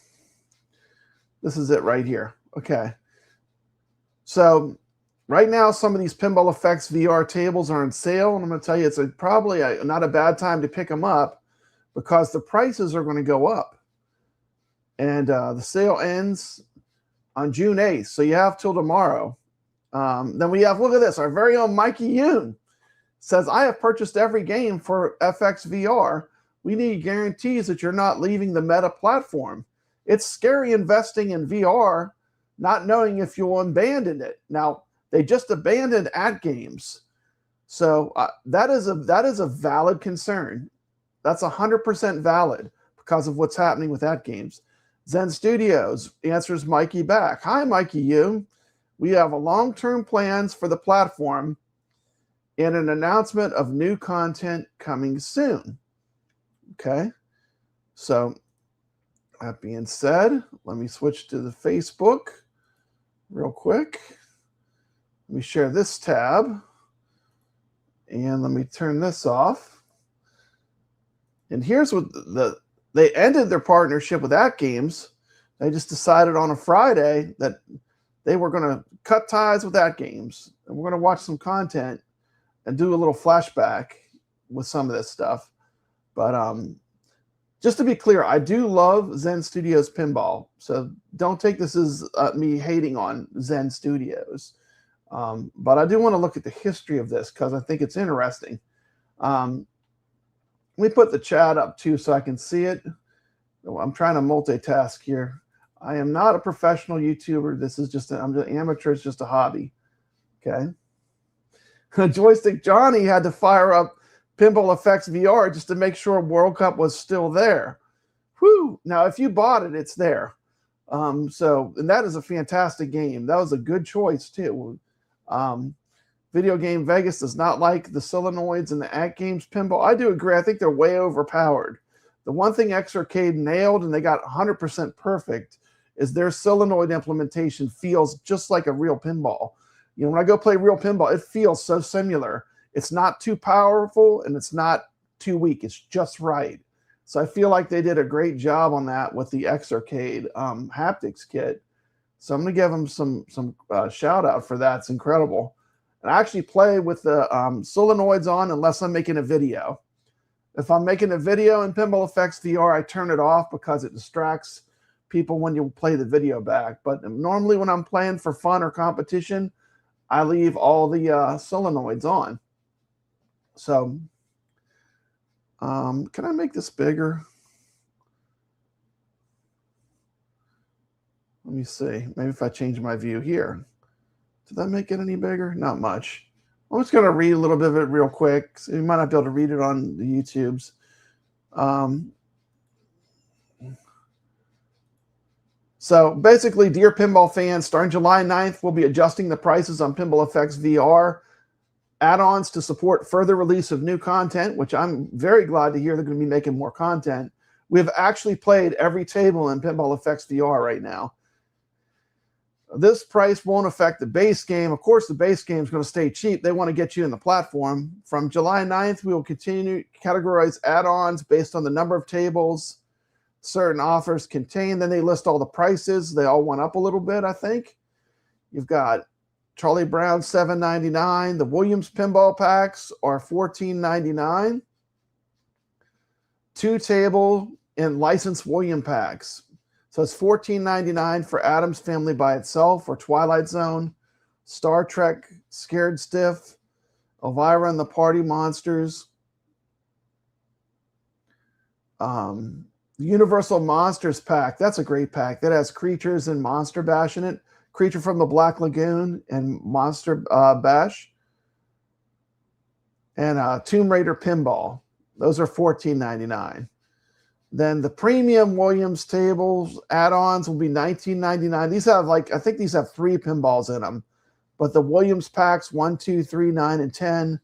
this is it right here. Okay. So right now, some of these Pinball Effects VR tables are on sale. And I'm going to tell you, it's probably not a bad time to pick them up because the prices are going to go up. And the sale ends on June 8th. So you have till tomorrow. Then we have, look at this, our very own Mikey Yoon says, I have purchased every game for FX VR. We need guarantees that you're not leaving the meta platform. It's scary investing in VR, not knowing if you'll abandon it. Now, they just abandoned AtGames. So that is a valid concern. That's 100% valid because of what's happening with AtGames. Zen Studios answers Mikey back. Hi, Mikey Yoon. We have a long-term plans for the platform and an announcement of new content coming soon. Okay. So that being said, let me switch to the Facebook real quick. Let me share this tab. And let me turn this off. And here's what they ended their partnership with AtGames. They just decided on a Friday that they were going to cut ties with AtGames. And we're going to watch some content and do a little flashback with some of this stuff. But just to be clear, I do love Zen Studios Pinball. So don't take this as me hating on Zen Studios. But I do want to look at the history of this because I think it's interesting. Let me put the chat up too so I can see it. I'm trying to multitask here. I am not a professional YouTuber. This is just I'm just amateur. It's just a hobby. Okay. Joystick Johnny had to fire up Pinball Effects VR just to make sure World Cup was still there. Whew. Now, if you bought it, it's there. And that is a fantastic game. That was a good choice too. Video Game Vegas does not like the solenoids and the AtGames pinball. I do agree. I think they're way overpowered. The one thing X-Arcade nailed, and they got 100% perfect, is their solenoid implementation feels just like a real pinball. You know, when I go play real pinball, it feels so similar. It's not too powerful and it's not too weak. It's just right. So I feel like they did a great job on that with the X-Arcade haptics kit. So I'm going to give them some shout out for that. It's incredible. And I actually play with the solenoids on unless I'm making a video. If I'm making a video in Pinball Effects VR, I turn it off because it distracts people when you play the video back. But normally when I'm playing for fun or competition, I leave all the solenoids on. So can I make this bigger? Let me see. Maybe if I change my view here. Did that make it any bigger? Not much. I'm just going to read a little bit of it real quick. So you might not be able to read it on the YouTubes. So basically, dear pinball fans, starting July 9th, we'll be adjusting the prices on Pinball Effects VR add-ons to support further release of new content, which I'm very glad to hear they're going to be making more content. We've actually played every table in Pinball Effects VR right now. This price won't affect the base game. Of course, the base game is going to stay cheap. They want to get you in the platform. From July 9th, we will continue to categorize add-ons based on the number of tables certain offers contain. Then they list all the prices. They all went up a little bit, I think. You've got Charlie Brown, $7.99. The Williams pinball packs are $14.99. 2-table and licensed William packs. So it's $14.99 for Addams Family by itself, or Twilight Zone, Star Trek, Scared Stiff, Elvira and the Party Monsters, the Universal Monsters pack. That's a great pack. That has Creatures and Monster Bash in it. Creature from the Black Lagoon and Monster Bash. And Tomb Raider Pinball. Those are $14.99. Then the premium Williams tables add-ons will be $19.99. These have I think these have 3 pinballs in them. But the Williams packs, 1, 2, 3, 9, and 10.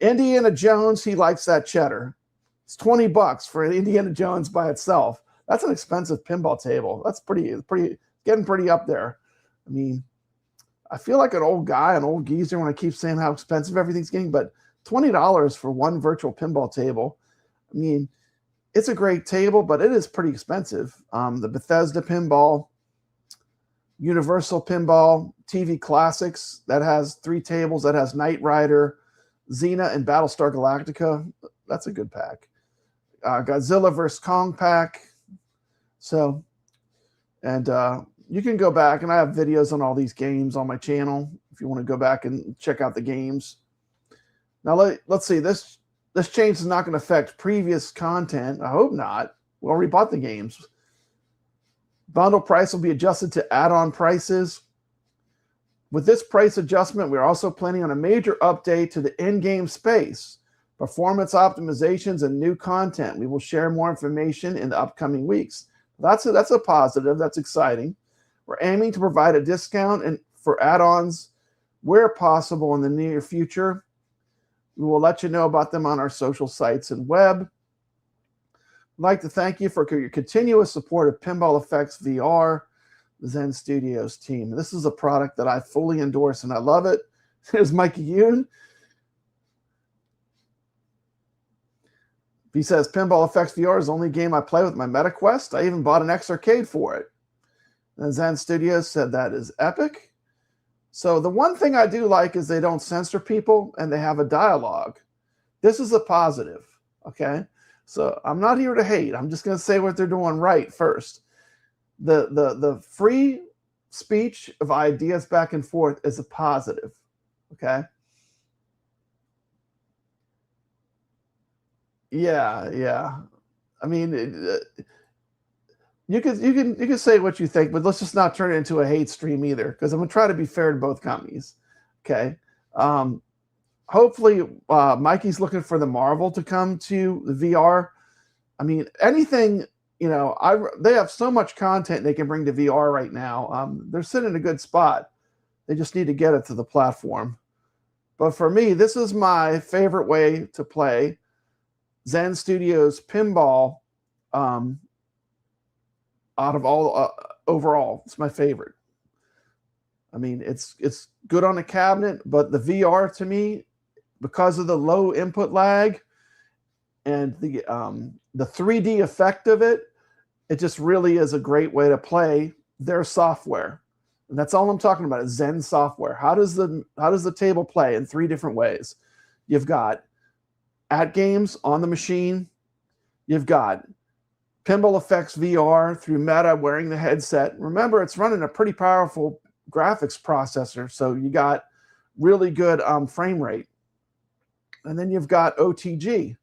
Indiana Jones, he likes that cheddar. It's $20 for an Indiana Jones by itself. That's an expensive pinball table. That's getting pretty up there. I mean, I feel like an old guy, an old geezer when I keep saying how expensive everything's getting, but $20 for one virtual pinball table. I mean, it's a great table, but it is pretty expensive. The Bethesda pinball, Universal pinball, TV Classics, that has 3 tables. That has Knight Rider, Xena, and Battlestar Galactica. That's a good pack. Godzilla vs. Kong pack. So, and you can go back, and I have videos on all these games on my channel if you want to go back and check out the games. Now, let's see. This change is not going to affect previous content. I hope not. We already bought the games. Bundle price will be adjusted to add-on prices. With this price adjustment, we're also planning on a major update to the in-game space. performance optimizations, and new content. We will share more information in the upcoming weeks. That's a positive. That's exciting. We're aiming to provide a discount and for add-ons where possible in the near future. We will let you know about them on our social sites and web. I'd like to thank you for your continuous support of Pinball Effects VR, the Zen Studios team. This is a product that I fully endorse and I love it. Here's Mikey Yoon. He says, Pinball Effects VR is the only game I play with my MetaQuest. I even bought an X-Arcade for it. And Zen Studios said that is epic. So the one thing I do like is they don't censor people and they have a dialogue. This is a positive, okay? So I'm not here to hate. I'm just going to say what they're doing right first. The free speech of ideas back and forth is a positive, okay? Yeah. I mean, you can say what you think, but let's just not turn it into a hate stream either, because I'm gonna try to be fair to both companies. Okay. Hopefully, Mikey's looking for the Marvel to come to the VR. I mean, anything, you know, they have so much content they can bring to VR right now. They're sitting in a good spot. They just need to get it to the platform. But for me, this is my favorite way to play Zen Studios Pinball. Out of all overall, it's my favorite. I mean, it's good on a cabinet, but the VR to me, because of the low input lag and the 3D effect of it, it just really is a great way to play their software. And that's all I'm talking about is Zen software. How does the table play in 3 different ways? You've got AtGames on the machine. You've got Pinball Effects VR through Meta wearing the headset. Remember, it's running a pretty powerful graphics processor, so you got really good frame rate. And then you've got OTG,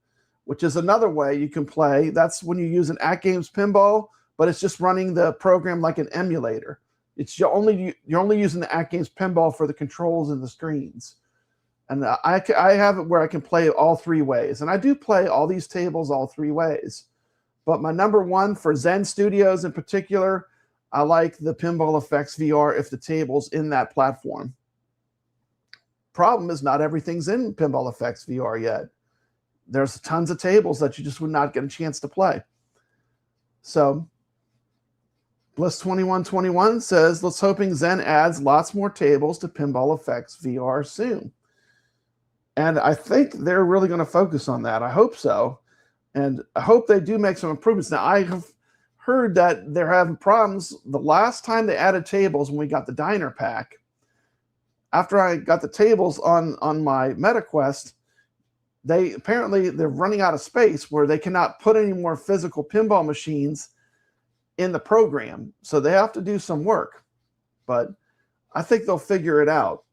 which is another way you can play. That's when you use an AtGames pinball, but it's just running the program like an emulator. You're only using the AtGames pinball for the controls and the screens. And I have it where I can play all 3 ways. And I do play all these tables all 3 ways. But my number one for Zen Studios in particular, I like the Pinball Effects VR if the table's in that platform. Problem is not everything's in Pinball Effects VR yet. There's tons of tables that you just would not get a chance to play. So Bliss2121 says, let's hoping Zen adds lots more tables to Pinball Effects VR soon. And I think they're really going to focus on that. I hope so. And I hope they do make some improvements. Now, I have heard that they're having problems. The last time they added tables when we got the diner pack, after I got the tables on my MetaQuest, they're running out of space where they cannot put any more physical pinball machines in the program. So they have to do some work. But I think they'll figure it out.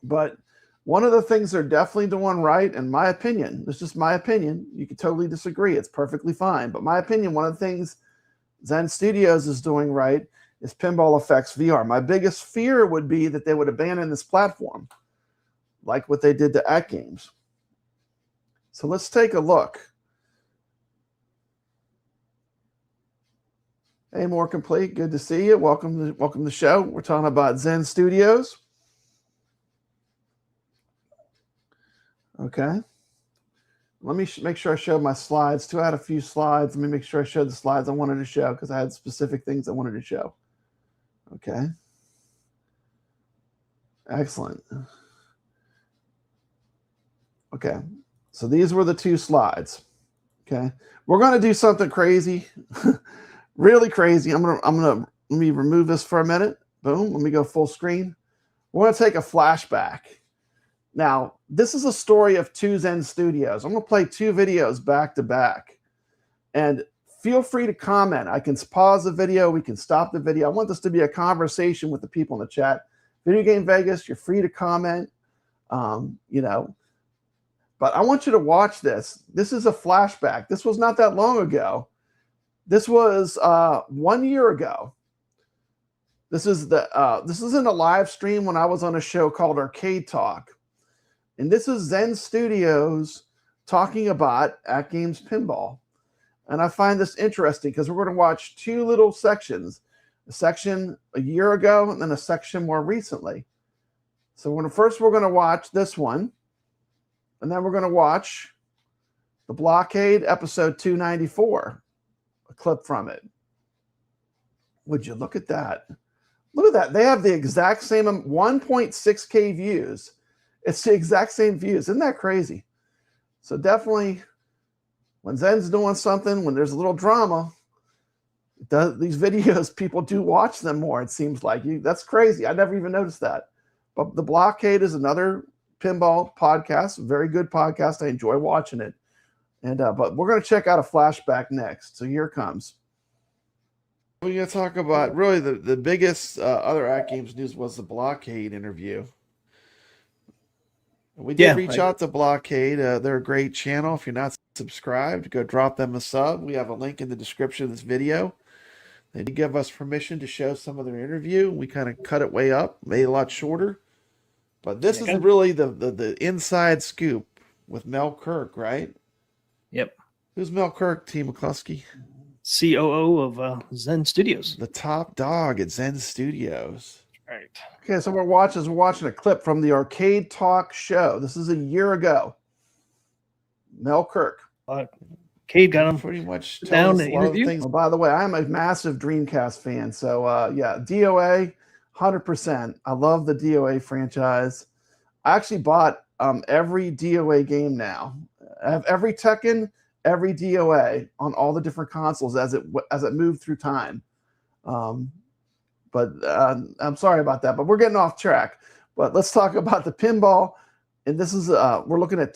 But one of the things they're definitely doing right, in my opinion, this is just my opinion, you can totally disagree, it's perfectly fine, but my opinion, one of the things Zen Studios is doing right is Pinball Effects VR. My biggest fear would be that they would abandon this platform, like what they did to AtGames. So let's take a look. Hey, More Complete, good to see you. Welcome to the show. We're talking about Zen Studios. Okay. Let me make sure I show my slides. I had a few slides. Let me make sure I showed the slides I wanted to show because I had specific things I wanted to show. Okay. Excellent. Okay. So these were the 2 slides. Okay. We're going to do something crazy. Really crazy. Let me remove this for a minute. Boom. Let me go full screen. We're going to take a flashback. Now, this is a story of 2 Zen Studios. I'm going to play 2 videos back to back. And feel free to comment. I can pause the video. We can stop the video. I want this to be a conversation with the people in the chat. Video Game Vegas, you're free to comment. You know. But I want you to watch this. This is a flashback. This was not that long ago. This was 1 year ago. This isn't a live stream when I was on a show called Arcade Talk. And this is Zen Studios talking about AtGames Pinball. And I find this interesting because we're going to watch two little sections, a section a year ago and then a section more recently. So we're going to watch this one, and then we're going to watch the Blockade episode 294, a clip from it. Would you look at that? Look at that. They have the exact same 1.6K views. It's the exact same views. Isn't that crazy? So definitely, when Zen's doing something, when there's a little drama, these videos, people do watch them more, it seems like. That's crazy. I never even noticed that. But The Blockade is another pinball podcast, very good podcast. I enjoy watching it. And but we're going to check out a flashback next. So here it comes. We're going to talk about really the biggest other AtGames news was the Blockade interview. We did reach out to Blockade. They're a great channel. If you're not subscribed, go drop them a sub. We have a link in the description of this video. They did give us permission to show some of their interview. We kind of cut it way up, made it a lot shorter. But this is really the inside scoop with Mel Kirk, right? Yep. Who's Mel Kirk, T. McCluskey? COO of Zen Studios. The top dog at Zen Studios. Right. Okay, so we're watching a clip from the Arcade Talk show. This is a year ago. Mel Kirk. Cade got him pretty much down to interview. Things. Oh, by the way, I'm a massive Dreamcast fan. So yeah, DOA, 100%. I love the DOA franchise. I actually bought every DOA game now. I have every Tekken, every DOA on all the different consoles as it moved through time. But I'm sorry about that. But we're getting off track. But let's talk about the pinball. And this is we're looking at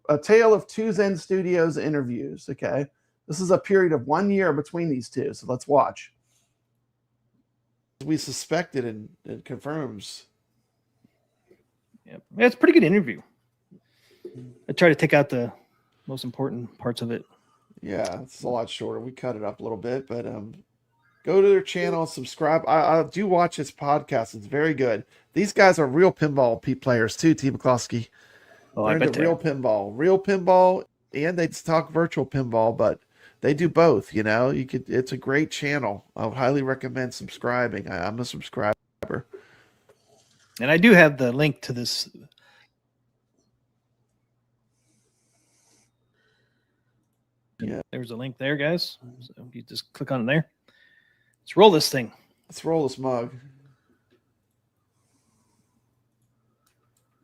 a tale of two Zen Studios interviews. Okay, this is a period of 1 year between these two. So let's watch. We suspected and it confirms. Yep. Yeah, it's a pretty good interview. I try to take out the most important parts of it. Yeah, it's a lot shorter. We cut it up a little bit, but go to their channel, subscribe. I do watch this podcast. It's very good. These guys are real pinball players too, T. McCluskey. Oh, I bet real pinball, and they talk virtual pinball, but they do both. You know, it's a great channel. I would highly recommend subscribing. I'm a subscriber, and I do have the link to this. Yeah, there's a link there, guys. So you just click on it there. Let's roll this thing. Let's roll this mug.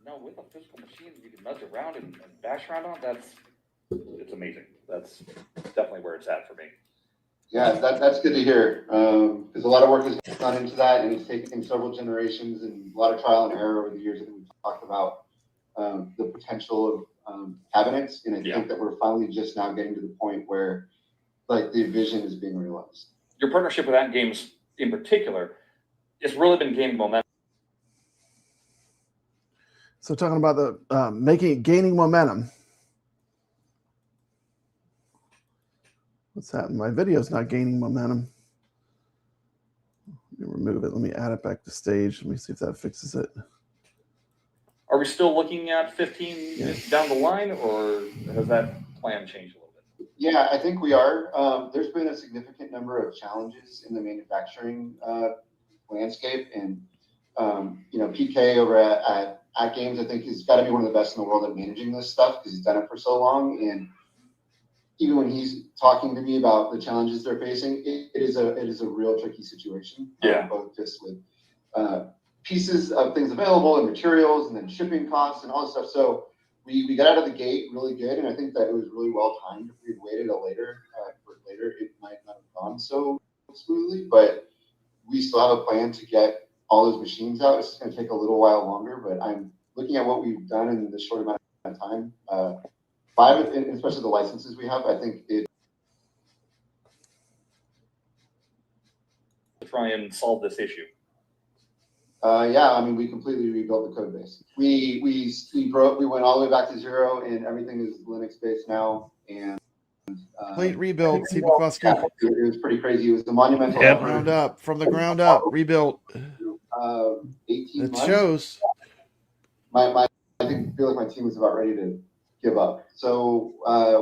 No, with a physical machine you can nudge around and bash around on, it's amazing. That's definitely where it's at for me. Yeah, that's good to hear. Because a lot of work has gone into that, and it's taken several generations and a lot of trial and error over the years. I think we've talked about the potential of cabinets, and I think that we're finally just now getting to the point where like the vision is being realized. Your partnership with AtGames in particular, it's really been gaining momentum. So talking about the gaining momentum. What's happening? My video's not gaining momentum. Let me remove it. Let me add it back to stage. Let me see if that fixes it. Are we still looking at 15 down the line, or has that plan changed a little bit? Yeah, I think we are. There's been a significant number of challenges in the manufacturing landscape, and PK over at AtGames, I think, has got to be one of the best in the world at managing this stuff because he's done it for so long. And even when he's talking to me about the challenges they're facing, it is a real tricky situation. Yeah. Both just with pieces of things available and materials, and then shipping costs and all this stuff. So we got out of the gate really good, and I think that it was really well timed. If we'd waited for later, it might not have gone so smoothly. But we still have a plan to get all those machines out. It's going to take a little while longer, but I'm looking at what we've done in this short amount of time. 5, especially the licenses we have, I think it. To try and solve this issue. Yeah, I mean, we completely rebuilt the code base. We went all the way back to 0, and everything is Linux based now. And complete rebuild. It was pretty crazy. It was the monumental from the ground up, rebuilt. 18 it months. shows. My feel like my team was about ready to give up. So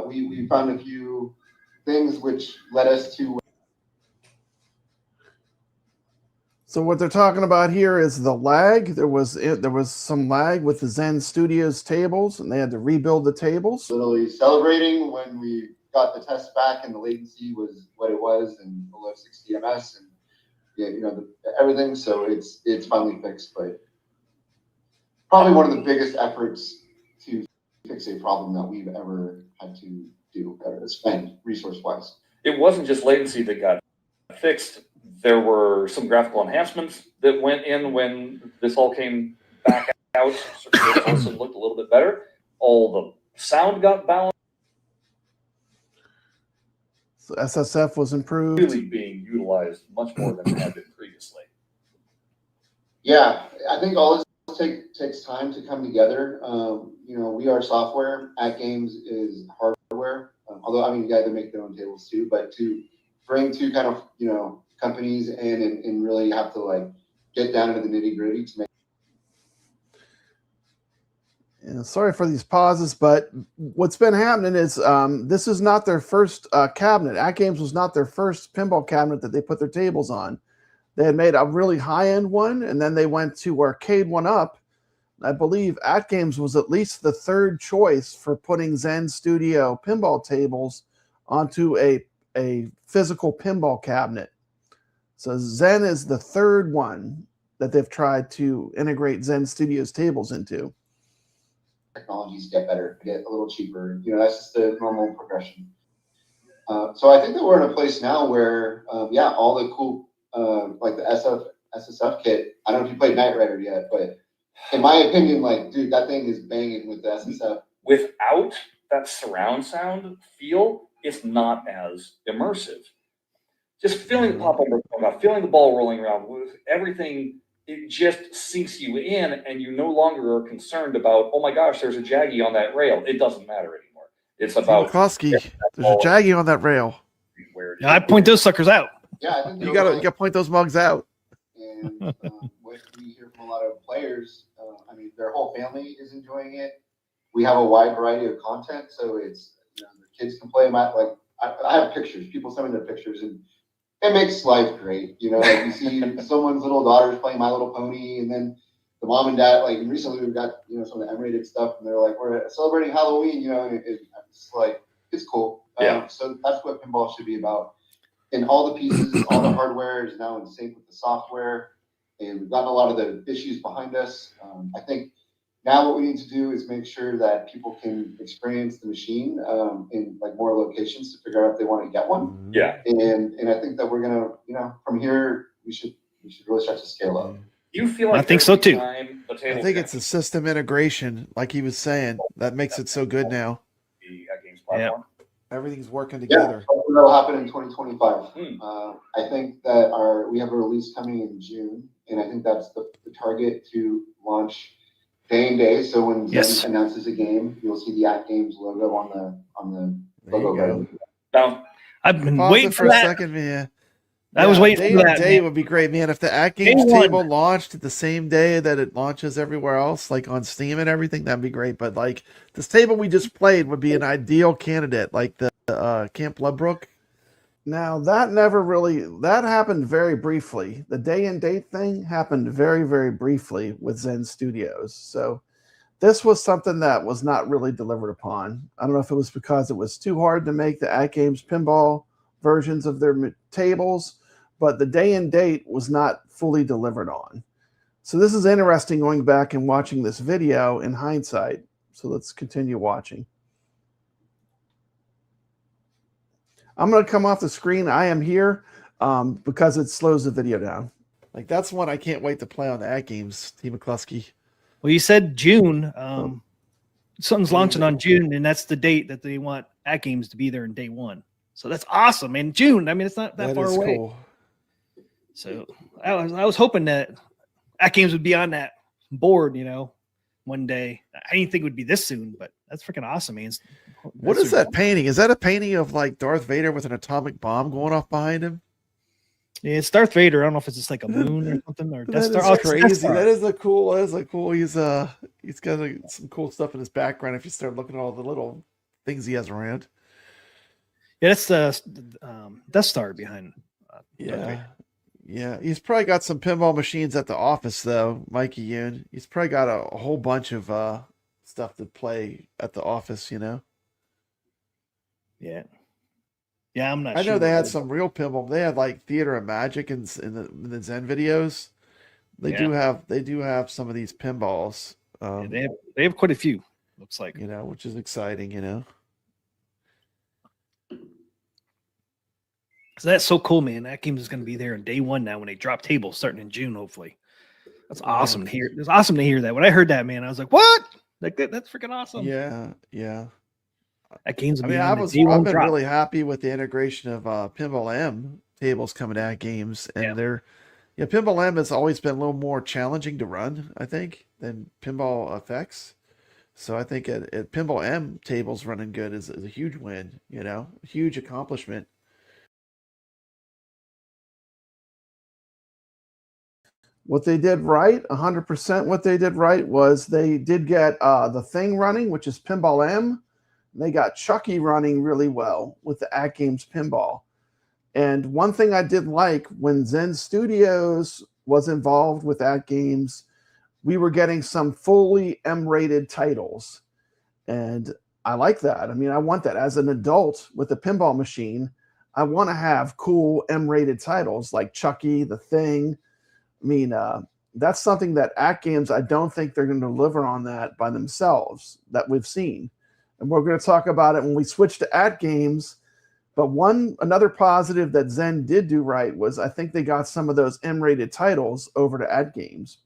we found a few things which led us to. So what they're talking about here is the lag. There was some lag with the Zen Studios tables, and they had to rebuild the tables. Literally celebrating when we got the test back and the latency was what it was and below 60 ms and everything. So it's finally fixed, but probably one of the biggest efforts to fix a problem that we've ever had to do, spend resource-wise. It wasn't just latency that got fixed. There were some graphical enhancements that went in when this all came back out. So it also looked a little bit better. All the sound got balanced. So SSF was improved. Really being utilized much more than it had been previously. Yeah, I think all this takes time to come together. We are software. AtGames is hardware. Although, I mean, they make their own tables too. But to bring two kind of, companies in and really have to like get down into the nitty gritty to make. Yeah, sorry for these pauses, but what's been happening is this is not their first cabinet. AtGames was not their first pinball cabinet that they put their tables on. They had made a really high-end one, and then they went to Arcade 1-Up. I believe AtGames was at least the third choice for putting Zen Studio pinball tables onto a physical pinball cabinet. So Zen is the third one that they've tried to integrate Zen Studio's tables into. Technologies get better, get a little cheaper. That's just the normal progression. So I think that we're in a place now where, all the cool, like the SSF kit. I don't know if you played Knight Rider yet, but in my opinion, dude, that thing is banging with the SSF. Without that surround sound feel, it's not as immersive. Just feeling the pop up, feeling the ball rolling around with everything, it just sinks you in, and you no longer are concerned about, oh my gosh, there's a Jaggy on that rail. It doesn't matter anymore. It's about Mikey, there's a Jaggy on that rail. Yeah, I point those suckers out. Yeah, I think you gotta point those mugs out. And what we hear from a lot of players, their whole family is enjoying it. We have a wide variety of content, so it's the kids can play them at I have pictures. People send me their pictures, and it makes life great. You see someone's little daughters playing My Little Pony, and then the mom and dad. Recently, we've got some of the M-rated stuff, and they're like, "We're celebrating Halloween," and it's cool. Yeah. So that's what pinball should be about. And all the pieces, all the hardware is now in sync with the software, and we've gotten a lot of the issues behind us. I think now what we need to do is make sure that people can experience the machine in more locations to figure out if they want to get one. Yeah. And I think that we're gonna, from here we should really start to scale up. You feel like I think so too. I think it's a system integration, like he was saying, that makes it so good now. The AtGames platform. Everything's working together. Yeah, that'll happen in 2025. I think that we have a release coming in June, and I think that's the target to launch day and day. So when Zen announces a game, you'll see the AtGames logo on the logo. Now, I've been Pause waiting it for for a that. second, man. I was waiting for that. Day would be great, man. If the AtGames table launched the same day that it launches everywhere else, like on Steam and everything, that'd be great. But this table we just played would be an ideal candidate, like the Camp Bloodbrook. Now that happened very briefly. The day and date thing happened very, very briefly with Zen Studios. So this was something that was not really delivered upon. I don't know if it was because it was too hard to make the AtGames pinball versions of their tables, but the day and date was not fully delivered on. So this is interesting going back and watching this video in hindsight. So let's continue watching. I'm going to come off the screen. I am here because it slows the video down. That's one I can't wait to play on the AtGames, T. McCluskey. Well, you said June. Something's launching on June, and that's the date that they want AtGames to be there in day one. So that's awesome. In June, it's not that far away. Cool. So I was hoping that AtGames would be on that board, one day. I didn't think it would be this soon, but that's freaking awesome, man. What is that painting? Is that a painting of Darth Vader with an atomic bomb going off behind him? Yeah, it's Darth Vader. I don't know if it's just like a moon or something or Death That Star. is Oh, it's Death crazy. Star. That is a cool. He's got some cool stuff in his background. If you start looking at all the little things he has around. Yeah, that's the Death Star behind. Yeah. Yeah, he's probably got some pinball machines at the office, though, Mikey Yoon. He's probably got a whole bunch of stuff to play at the office, you know? Yeah. Yeah, I'm not I sure. know they had some real pinball. They had like Theater of Magic in the Zen videos. They do have some of these pinballs. Yeah, they have quite a few, looks like. You know, which is exciting, you know. So that's so cool, man. That game is going to be there on day one now when they drop tables starting in June, hopefully. That's awesome to hear. It's awesome to hear that. When I heard that, man, I was like, "What? Like that's freaking awesome!" Yeah. That game's. I've been really happy with the integration of Pinball M tables coming to AtGames, and Pinball M has always been a little more challenging to run, I think, than Pinball FX. So I think at Pinball M tables running good is a huge win. You know, a huge accomplishment. What they did right, 100% what they did right was they did get the thing running, which is Pinball M. They got Chucky running really well with the AtGames Pinball. And one thing I did like, when Zen Studios was involved with AtGames, we were getting some fully M-rated titles. And I like that. I mean, I want that. As an adult with a pinball machine, I want to have cool M-rated titles like Chucky, The Thing. I mean, that's something that AtGames, I don't think they're going to deliver on that by themselves that we've seen. And we're going to talk about it when we switch to AtGames. But another positive that Zen did do right was I think they got some of those M-rated titles over to AtGames.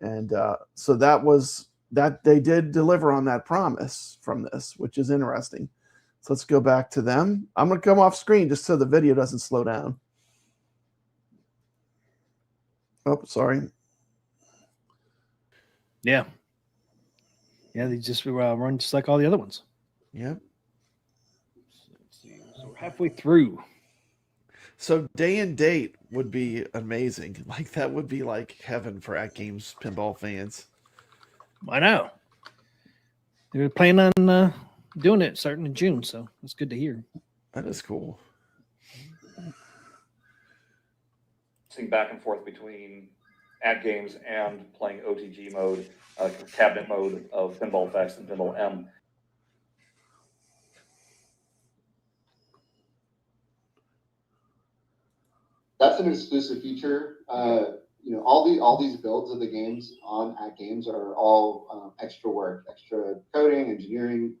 And so that they did deliver on that promise from this, which is interesting. So let's go back to them. I'm going to come off screen just so the video doesn't slow down. Oh, sorry. Yeah. Yeah, they just run just like all the other ones. Yep. So we're halfway through. So day and date would be amazing. Like that would be like heaven for AtGames pinball fans. I know. They're planning on doing it starting in June, so that's good to hear. That is cool. Back and forth between AtGames and playing OTG mode, cabinet mode of Pinball FX and Pinball M. That's an exclusive feature. All these builds of the games on AtGames are all extra work, extra coding, engineering.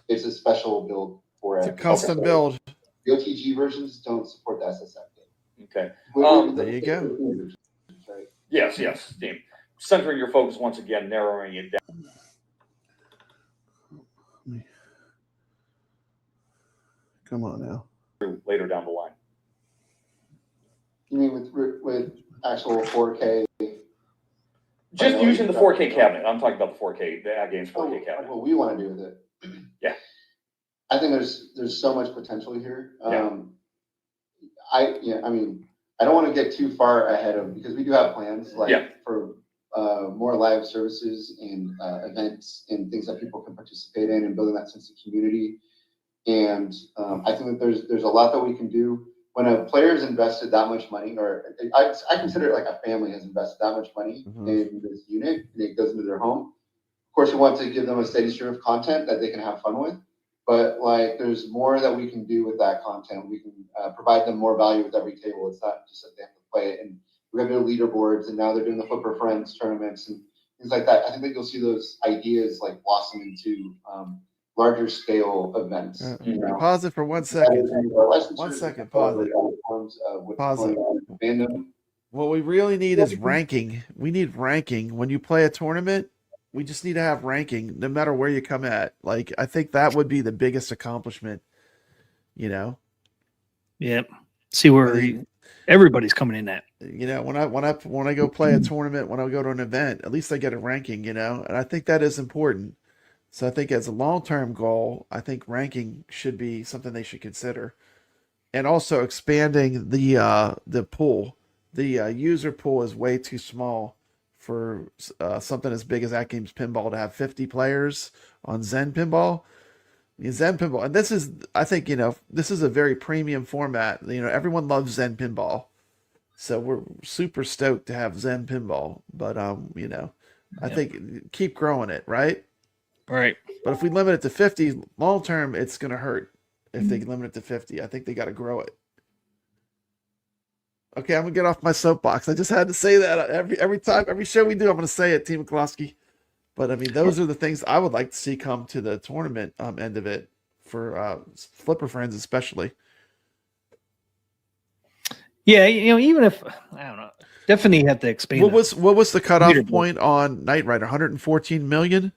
It's a special build for it. It's a custom build. The OTG versions don't support the SSF. Okay. There you go. Right? Yes, Dean. Centering your focus once again, narrowing it down. Come on now. Later down the line. You mean with actual 4K? Just using the 4K cabinet. I'm talking about the 4K, the AtGames 4K cabinet. What we want to do with it. Yeah. I think there's so much potential here. I don't want to get too far ahead of, because we do have plans for more live services and events and things that people can participate in and building that sense of community. And I think that there's a lot that we can do when a player's invested that much money, or I consider it like a family has invested that much money in this unit and it goes into their home. Of course, we want to give them a steady stream of content that they can have fun with. But like, there's more that we can do with that content. We can provide them more value with every table. It's not just that they have to play it. And we have their leaderboards, and now they're doing the Flipper Friends tournaments and things like that. I think that you'll see those ideas like blossom into larger scale events. Pause it for 1 second. 1 second. Pause it. Pause it. What we really need is ranking. We need ranking when you play a tournament. We just need to have ranking no matter where you come at. Like, I think that would be the biggest accomplishment, you know? Yep. See where everybody's coming in at. You know, when I go play a tournament, when I go to an event, at least I get a ranking, you know? And I think that is important. So I think as a long-term goal, I think ranking should be something they should consider. and also expanding the pool. The user pool is way too small for something as big as AtGames Pinball to have 50 players on Zen Pinball. Zen Pinball, and this is, I think, this is a very premium format. Everyone loves Zen Pinball, so we're super stoked to have Zen Pinball. But I think keep growing it, right? Right. But if we limit it to 50 long term, it's going to hurt. If they limit it to 50, I think they got to grow it. Okay, I'm gonna get off my soapbox. I just had to say that every time, every show we do, I'm gonna say it, Team McCloskey. But I mean, those are the things I would like to see come to the tournament end of it for Flipper friends, especially. Yeah, even if I don't know, definitely have to expand. What was the cutoff point on Night Rider? 114 million.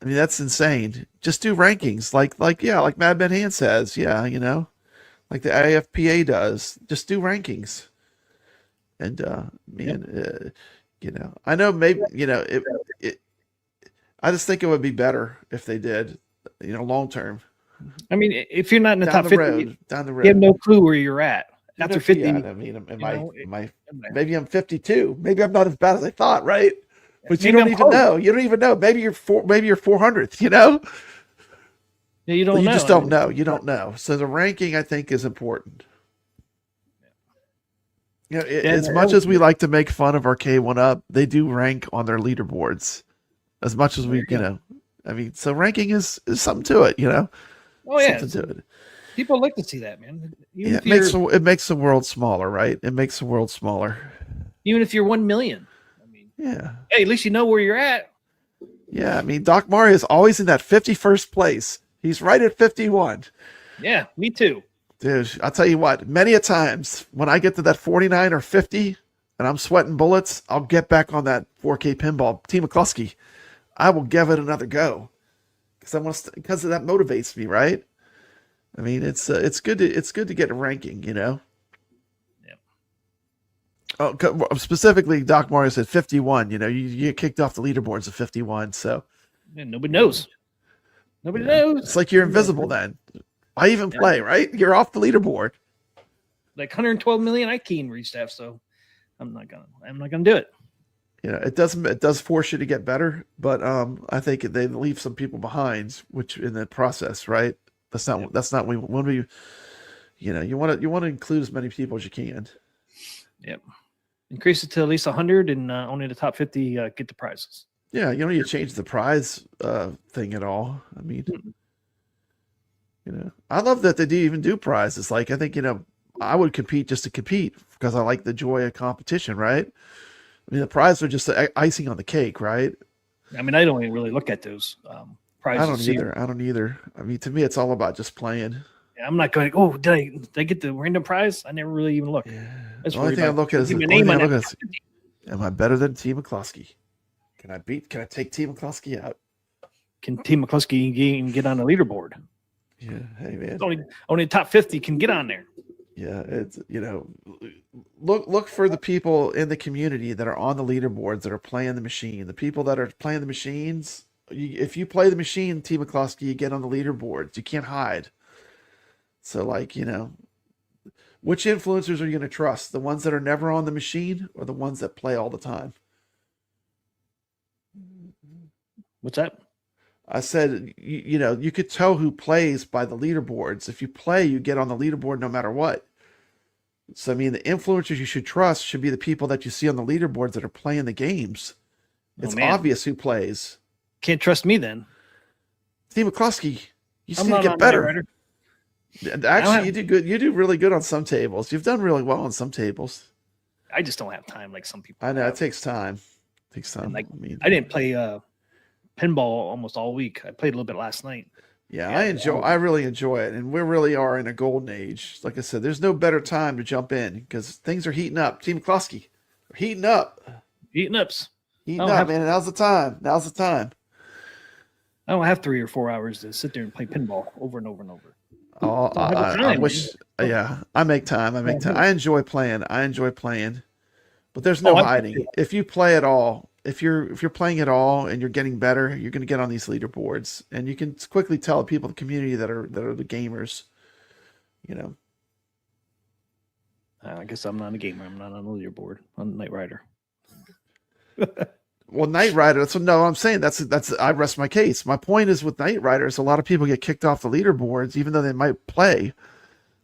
I mean, that's insane. Just do rankings, like Mad Ben Hand says. Yeah, like the AFPA does. Just do rankings. And I know maybe I just think it would be better if they did, long term. I mean, if you're not in the top 50, down the road, you have no clue where you're at. After 50, I mean, maybe I'm 52. Maybe I'm not as bad as I thought, right? But you don't even know. You don't even know. Maybe you're 400th. Yeah, you don't know. You just don't know. You don't know. So the ranking, I think, is important. As much as we like to make fun of our K1-Up, they do rank on their leaderboards. As much as we, I mean, so ranking is something to it, Oh yeah, something to it. People like to see that, man. Even it makes the world smaller, right? It makes the world smaller. Even if you're 1 million. I mean, yeah. Hey, at least you know where you're at. Yeah, I mean, Doc Mario is always in that 51st place. He's right at 51. Yeah, me too. Dude, I'll tell you what, many a times when I get to that 49 or 50 and I'm sweating bullets, I'll get back on that 4K pinball. Team McCluskey, I will give it another go because that motivates me, right? I mean, it's good to get a ranking, Yeah. Oh, specifically, Doc Mario said 51. You get kicked off the leaderboards at 51, so nobody knows. Nobody knows. It's like you're invisible then. Why even play, right? You're off the leaderboard. Like 112 million, I can't reach that, so I'm not gonna do it. It does force you to get better, but I think they leave some people behind, which in the process, right? That's not when we you want to include as many people as you can. Yep. Increase it to at least 100, and only the top 50 get the prizes. Yeah, you change the prize thing at all. I mean, I love that they even do prizes. Like, I think, I would compete just to compete because I like the joy of competition, right? I mean, the prizes are just the icing on the cake, right? I mean, I don't even really look at those prizes. I don't either. I mean, to me, it's all about just playing. Yeah, I'm not going, oh, did I get the random prize? I never really even look. Yeah. The only thing I look at is, am I better than Team McCluskey? Can I take Team McCluskey out? Can Team McCluskey get on the leaderboard? Yeah, hey man. Only the top 50 can get on there. Yeah, it's look for the people in the community that are on the leaderboards that are playing the machine. The people that are playing the machines, if you play the machine, Team McCluskey, you get on the leaderboards. You can't hide. So which influencers are you going to trust? The ones that are never on the machine or the ones that play all the time? What's that? I said, you could tell who plays by the leaderboards. If you play, you get on the leaderboard no matter what. So, I mean, the influencers you should trust should be the people that you see on the leaderboards that are playing the games. It's obvious who plays. Can't trust me then. Team McCluskey, you just need to get better. Actually, you do good. You do really good on some tables. You've done really well on some tables. I just don't have time like some people. I know. It takes time. It takes time. I didn't play pinball almost all week. I played a little bit last night. Yeah, I really enjoy it, and we really are in a golden age. Like I said, there's no better time to jump in because things are heating up. Team McCluskey, we're heating up. Heating up, man. Now's the time. Now's the time. I don't have 3 or 4 hours to sit there and play pinball over and over and over. Oh, I wish. Yeah, I make time. I enjoy playing. But there's no hiding. If you play at all, if you're playing at all and you're getting better, you're going to get on these leaderboards, and you can quickly tell people in the community that are the gamers. you know. I guess I'm not a gamer. I'm not on the leaderboard on Knight Rider. Well, Knight Rider. No, I'm saying that's. I rest my case. My point is with Knight Riders, a lot of people get kicked off the leaderboards, even though they might play.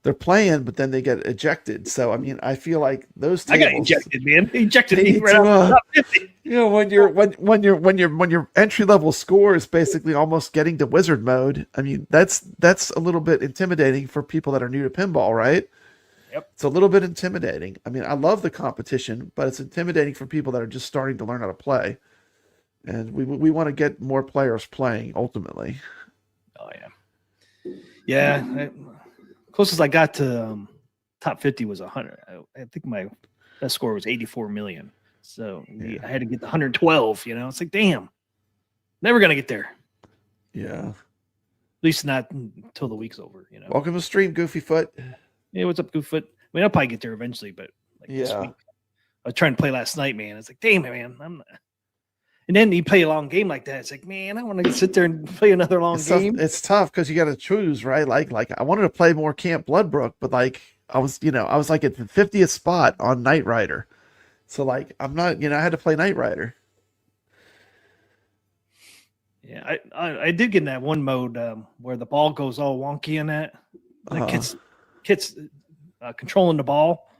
They're playing, but then they get ejected. So I mean, I feel like those tables, I got ejected, man. They ejected me right off the top 50. You know, when your entry level score is basically almost getting to wizard mode. I mean, that's a little bit intimidating for people that are new to pinball, right? Yep. It's a little bit intimidating. I mean, I love the competition, but it's intimidating for people that are just starting to learn how to play. And we want to get more players playing ultimately. Oh yeah. Yeah. Closest I got to top 50 was 100. I think my best score was 84 million. So I had to get the 112, you know. It's like, damn. Never going to get there. Yeah. At least not until the week's over, you know. Welcome to stream, Goofyfoot. Yeah, what's up, Gooffoot? I mean, I'll probably get there eventually, but like this week, I was trying to play last night, man. It's like, damn it, man. I'm not. And then you play a long game like that. It's like, man, I want to sit there and play another long game. It's tough because you got to choose, right? Like I wanted to play more Camp Bloodbrook, but like I was like at the 50th spot on Knight Rider. So like I'm not, I had to play Knight Rider. Yeah, I did get in that one mode where the ball goes all wonky in that. Like Kit's controlling the ball.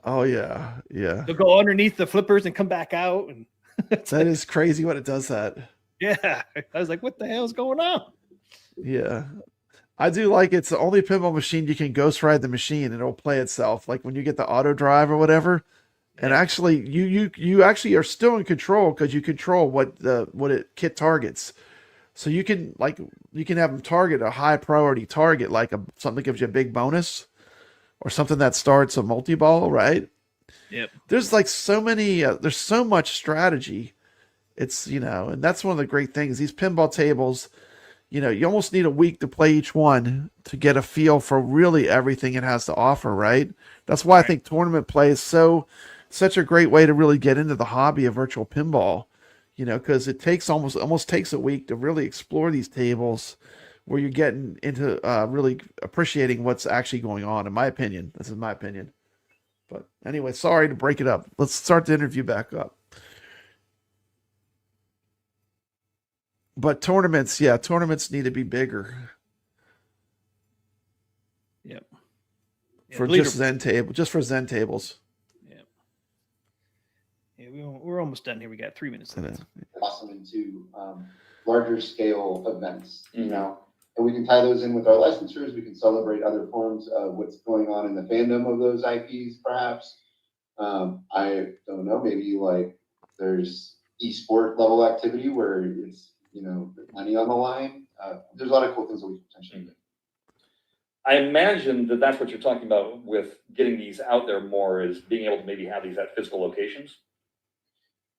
Oh yeah. They'll go underneath the flippers and come back out, and that is crazy when it does that. Yeah, I was like, what the hell is going on? Yeah, I do like it's the only pinball machine you can ghost ride the machine and it'll play itself. Like when you get the auto drive or whatever, and actually you actually are still in control because you control what it kit targets. So you can have them target a high priority target, like something that gives you a big bonus, or something that starts a multi-ball, right? Yep. There's like so many, there's so much strategy. It's, and that's one of the great things. These pinball tables, you almost need a week to play each one to get a feel for really everything it has to offer, right? That's why I think tournament play is such a great way to really get into the hobby of virtual pinball, because it takes almost takes a week to really explore these tables where you're getting into really appreciating what's actually going on, in my opinion. This is my opinion. But anyway, sorry to break it up. Let's start the interview back up. But tournaments need to be bigger. Yep. For just for Zen tables. Yeah, we're almost done here. We got 3 minutes left. Awesome into larger scale events, and we can tie those in with our licensors. We can celebrate other forms of what's going on in the fandom of those IPs, perhaps. I don't know, maybe like there's esport level activity where it's, money on the line. There's a lot of cool things that we can potentially do. I imagine that that's what you're talking about with getting these out there more, is being able to maybe have these at physical locations.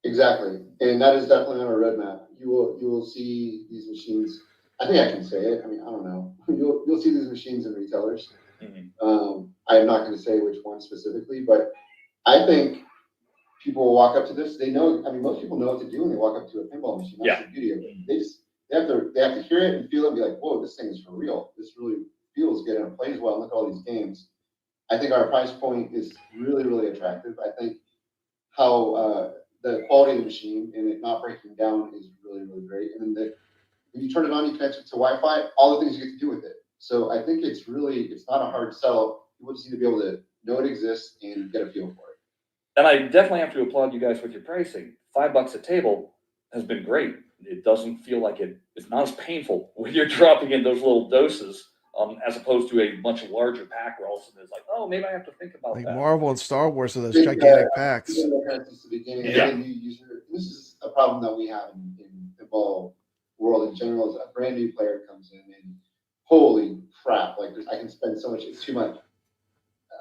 Exactly, and that is definitely on our roadmap. You will see these machines. I think I can say it. I mean, I don't know. You'll see these machines in retailers. Mm-hmm. I am not going to say which one specifically, but I think people will walk up to this. They know. I mean, most people know what to do when they walk up to a pinball machine. That's the beauty of it. They have to hear it and feel it and be like, "Whoa, this thing is for real. This really feels good and it plays well. Look at all these games." I think our price point is really, really attractive. I think how the quality of the machine and it not breaking down is really, really great. And then when you turn it on, you connect it to Wi-Fi, all the things you get to do with it. So I think it's not a hard sell. People just need to be able to know it exists and get a feel for it. And I definitely have to applaud you guys with your pricing. $5 a table has been great. It doesn't feel like it's not as painful when you're dropping in those little doses, as opposed to a much larger pack where all of a sudden it's like, oh, maybe I have to think about like that. Marvel and Star Wars are those gigantic packs. This is a problem that we have in the ball world in general. Is a brand new player comes in and holy crap, like I can spend so much, it's too much.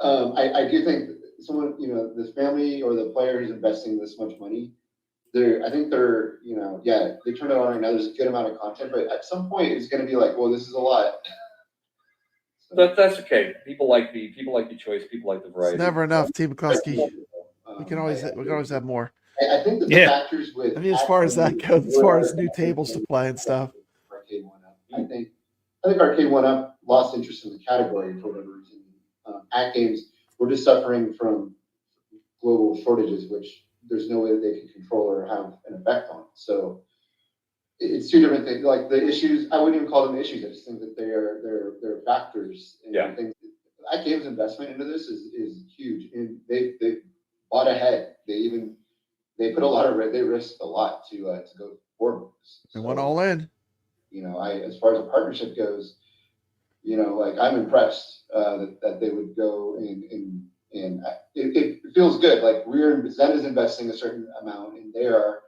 I do think someone, this family or the player who's investing this much money, I think they're, they turn it on right now. There's a good amount of content, but at some point it's going to be like, well, this is a lot. But that's okay. People like the choice. People like the variety. It's never enough, Team McCluskey. We can always have more. I think that the factors with, I mean, as far as that goes, as far as new tables to play and stuff. Arcade 1-Up. I think Arcade 1-Up lost interest in the category for whatever reason. AtGames, we're just suffering from global shortages, which there's no way that they can control or have an effect on. So it's two different things. Like the issues, I wouldn't even call them issues. I just think that they're factors. And things. AtGames' investment into this is huge, and they bought ahead. They put a lot of they risked a lot to go forward with this. They went all in. You know, as far as a partnership goes, you know, like I'm impressed that they would go and it feels good. Like Zen is investing a certain amount, and they are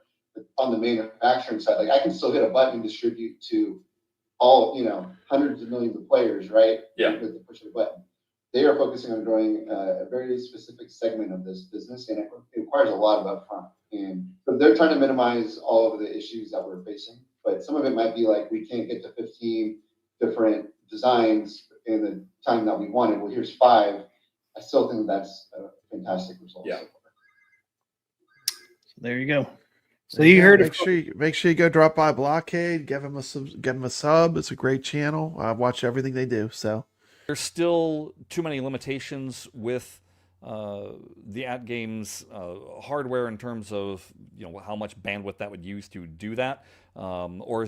on the manufacturing side. Like I can still hit a button and distribute to all, you know, hundreds of millions of players, right? Yeah. With the push of a button. They are focusing on growing a very specific segment of this business, and it requires a lot of upfront. And so they're trying to minimize all of the issues that we're facing. But some of it might be like we can't get to 15 different designs in the time that we wanted. Well, here's 5. I still think that's a fantastic result. Yeah. So far. There you go. So you heard it. Make sure you go drop by Blockade, give them a sub. It's a great channel. I watch everything they do. So there's still too many limitations with the AtGames hardware in terms of, you know, how much bandwidth that would use to do that, or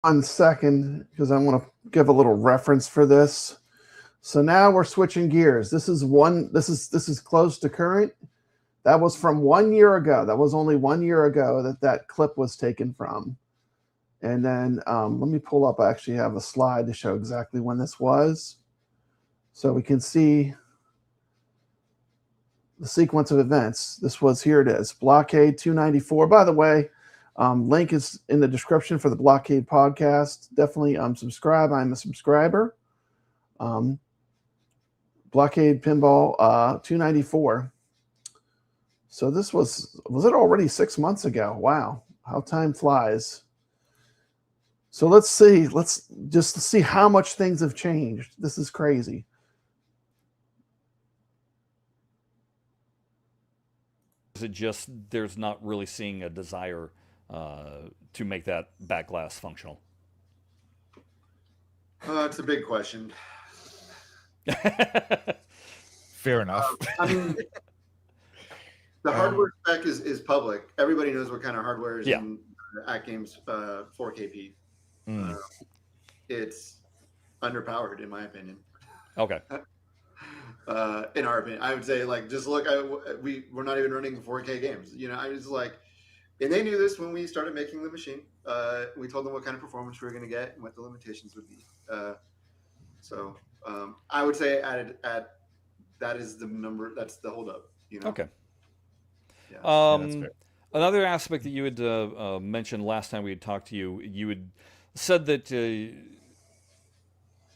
1 second, because I want to give a little reference for this. So now we're switching gears. This is close to current. That was from 1 year ago. That was only 1 year ago that clip was taken from. And then let me pull up. I actually have a slide to show exactly when this was. So we can see the sequence of events. This was, here it is, Blockade 294. By the way, link is in the description for the Blockade podcast. Definitely subscribe. I'm a subscriber. Blockade Pinball 294. So this was it already 6 months ago? Wow, how time flies. So let's see how much things have changed. This is crazy. is it just there's not really seeing a desire to make that back glass functional? It's a big question. Fair enough. I mean, the hardware spec is public. Everybody knows what kind of hardware is in AtGames 4KP. It's underpowered, in my opinion. Okay. In our opinion, I would say, like, just look. We're not even running 4K games. You know, I was like, and they knew this when we started making the machine. We told them what kind of performance we were going to get and what the limitations would be. So I would say at that is the number. That's the holdup. You know. Okay. Yeah. That's fair. Another aspect that you had mentioned last time we had talked to you, you had said that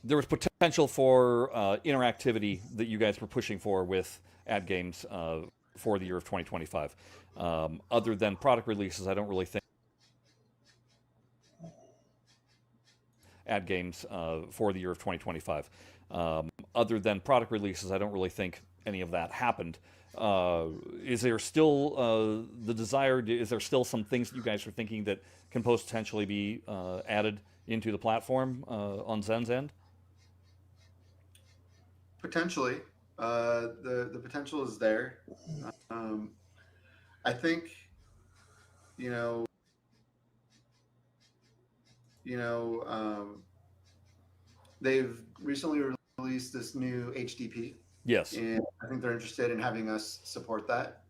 there was potential for interactivity that you guys were pushing for with AtGames for the year of 2025. Other than product releases, I don't really think AtGames for the year of 2025. Other than product releases, I don't really think any of that happened. Is there still the desire? Is there still some things that you guys are thinking that can potentially be added into the platform on Zen's end? Potentially, the potential is there. I think, they've recently released this new HDP. Yes. And I think they're interested in having us support that.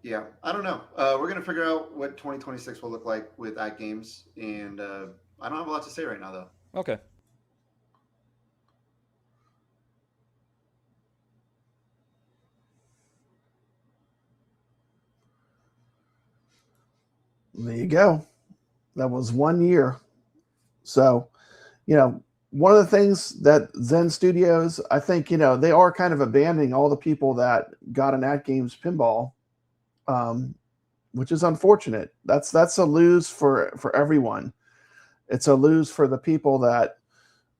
Yeah, I don't know. We're going to figure out what 2026 will look like with AtGames, and I don't have a lot to say right now, though. Okay. There you go. That was 1 year. So, one of the things that Zen Studios, I think, they are kind of abandoning all the people that got an AtGames pinball, which is unfortunate. That's a lose for everyone. It's a lose for the people that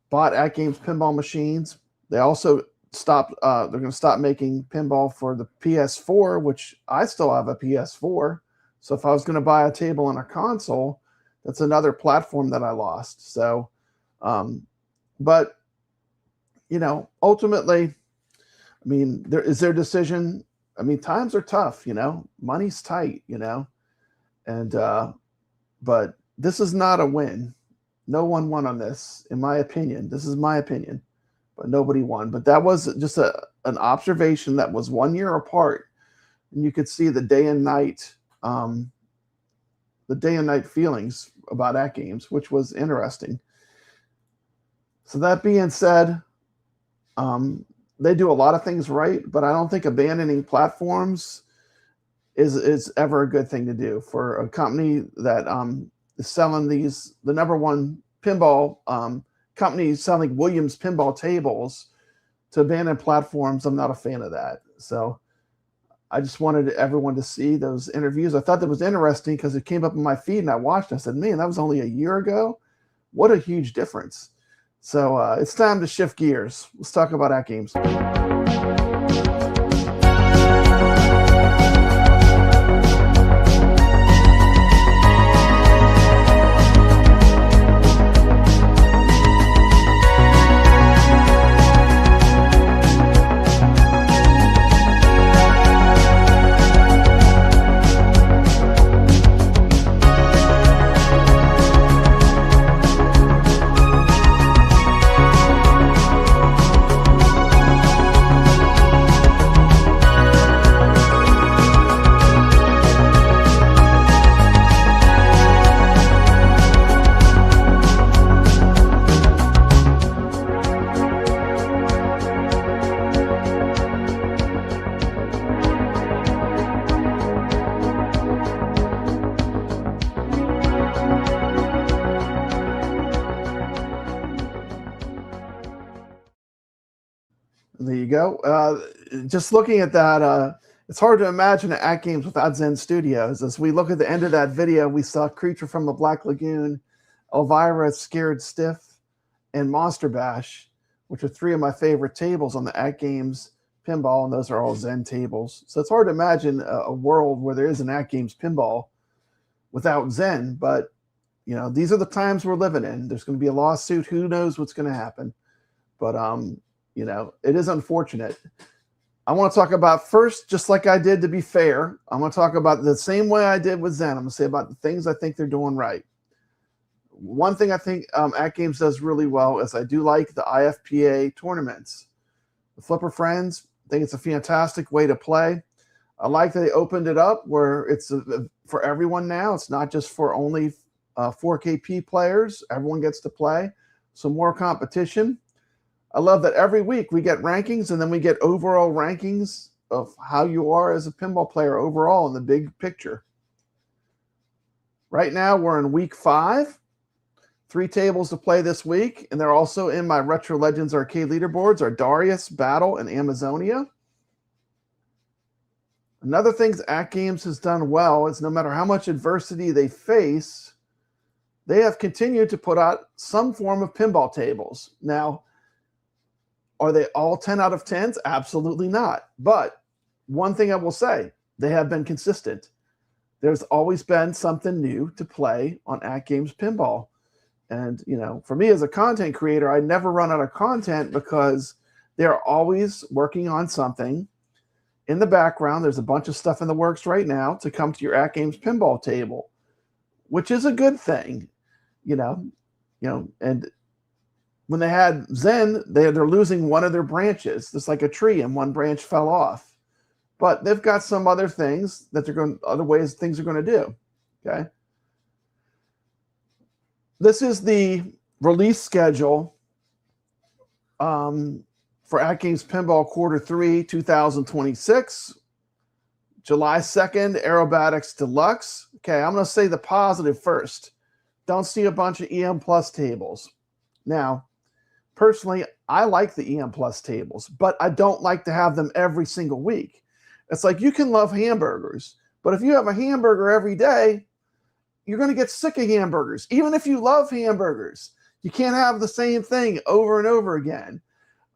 bought AtGames pinball machines. They also stopped. They're going to stop making pinball for the PS4, which I still have a PS4. So if I was going to buy a table and a console, That's another platform that I lost. So, but ultimately, I mean, there is their decision. I mean, times are tough, money's tight, and but this is not a win. No one won on this, in my opinion. This is my opinion, but nobody won. But that was just an observation that was 1 year apart, and you could see the day and night feelings about AtGames, which was interesting. So that being said, they do a lot of things right, but I don't think abandoning platforms is ever a good thing to do for a company that is selling the number one pinball company selling Williams pinball tables. To abandon platforms, I'm not a fan of that. So I just wanted everyone to see those interviews. I thought that was interesting because it came up in my feed and I watched it. I said, man, that was only a year ago. What a huge difference. So it's time to shift gears. Let's talk about AtGames. There you go. Just looking at that, it's hard to imagine AtGames without Zen Studios. As we look at the end of that video, we saw Creature from the Black Lagoon, Elvira Scared Stiff, and Monster Bash, which are three of my favorite tables on the AtGames pinball, and those are all Zen tables. So it's hard to imagine a world where there is an AtGames pinball without Zen, but these are the times we're living in. There's going to be a lawsuit. Who knows what's going to happen? But it is unfortunate. I want to talk about first, just like I did, to be fair, I'm going to talk about the same way I did with Zen. I'm going to say about the things I think they're doing right. One thing I think AtGames does really well is I do like the IFPA tournaments. The Flipper Friends, I think it's a fantastic way to play. I like that they opened it up where it's for everyone now. It's not just for only 4KP players. Everyone gets to play. So more competition. I love that every week we get rankings and then we get overall rankings of how you are as a pinball player overall in the big picture. Right now we're in week 5. 3 tables to play this week, and they're also in my Retro Legends arcade leaderboards are Darius, Battle, and Amazonia. Another thing AtGames has done well is no matter how much adversity they face, they have continued to put out some form of pinball tables. Now, are they all 10 out of 10s? Absolutely not. But one thing I will say, they have been consistent. There's always been something new to play on AtGames pinball. And, for me as a content creator, I never run out of content because they're always working on something. In the background, there's a bunch of stuff in the works right now to come to your AtGames pinball table, which is a good thing, and when they had Zen, they're losing one of their branches. It's like a tree and one branch fell off. But they've got some other things that other ways things are going to do. Okay. This is the release schedule for AtGames Pinball Quarter 3, 2026. July 2nd, Aerobatics Deluxe. Okay, I'm going to say the positive first. Don't see a bunch of EM Plus tables. Now, personally, I like the EM Plus tables, but I don't like to have them every single week. It's like you can love hamburgers, but if you have a hamburger every day, you're going to get sick of hamburgers. Even if you love hamburgers, you can't have the same thing over and over again.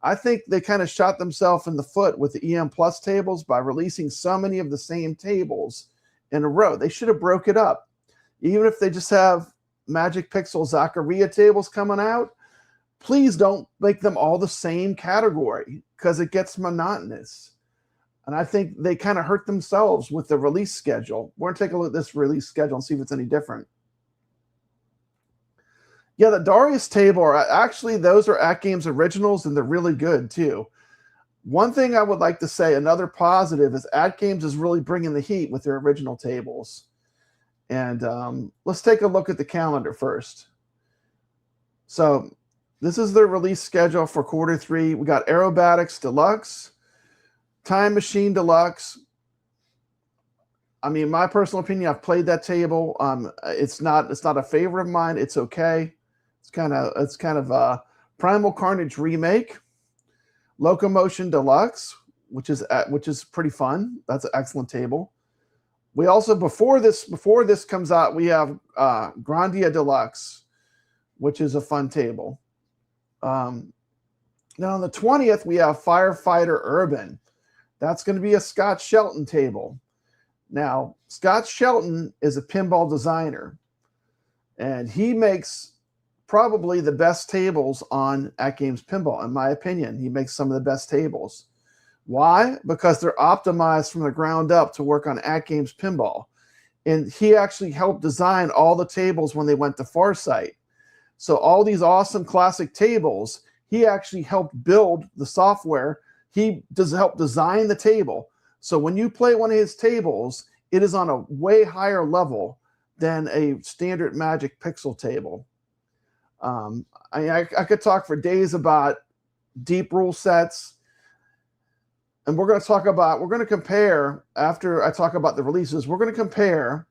I think they kind of shot themselves in the foot with the EM Plus tables by releasing so many of the same tables in a row. They should have broke it up. Even if they just have Magic Pixel Zaccaria tables coming out, please don't make them all the same category because it gets monotonous. And I think they kind of hurt themselves with the release schedule. We're going to take a look at this release schedule and see if it's any different. Yeah, the Darius table, actually, those are AtGames originals, and they're really good, too. One thing I would like to say, another positive, is AtGames is really bringing the heat with their original tables. And let's take a look at the calendar first. So this is their release schedule for Q3. We got Aerobatics Deluxe, Time Machine Deluxe. I mean, my personal opinion, I've played that table. It's not a favorite of mine. It's okay. It's kind of a Primal Carnage Remake, Locomotion Deluxe, which is pretty fun. That's an excellent table. We also, before this comes out, we have Grandia Deluxe, which is a fun table. Now on the 20th, we have Firefighter Urban. That's going to be a Scott Shelton table. Now, Scott Shelton is a pinball designer, and he makes probably the best tables on AtGames Pinball, in my opinion. He makes some of the best tables. Why? Because they're optimized from the ground up to work on AtGames Pinball. And he actually helped design all the tables when they went to Farsight. So all these awesome classic tables, he actually helped build the software. He does help design the table. So when you play one of his tables, it is on a way higher level than a standard Magic Pixel table. I could talk for days about deep rule sets. And we're going to compare, after I talk about the releases, we're going to compare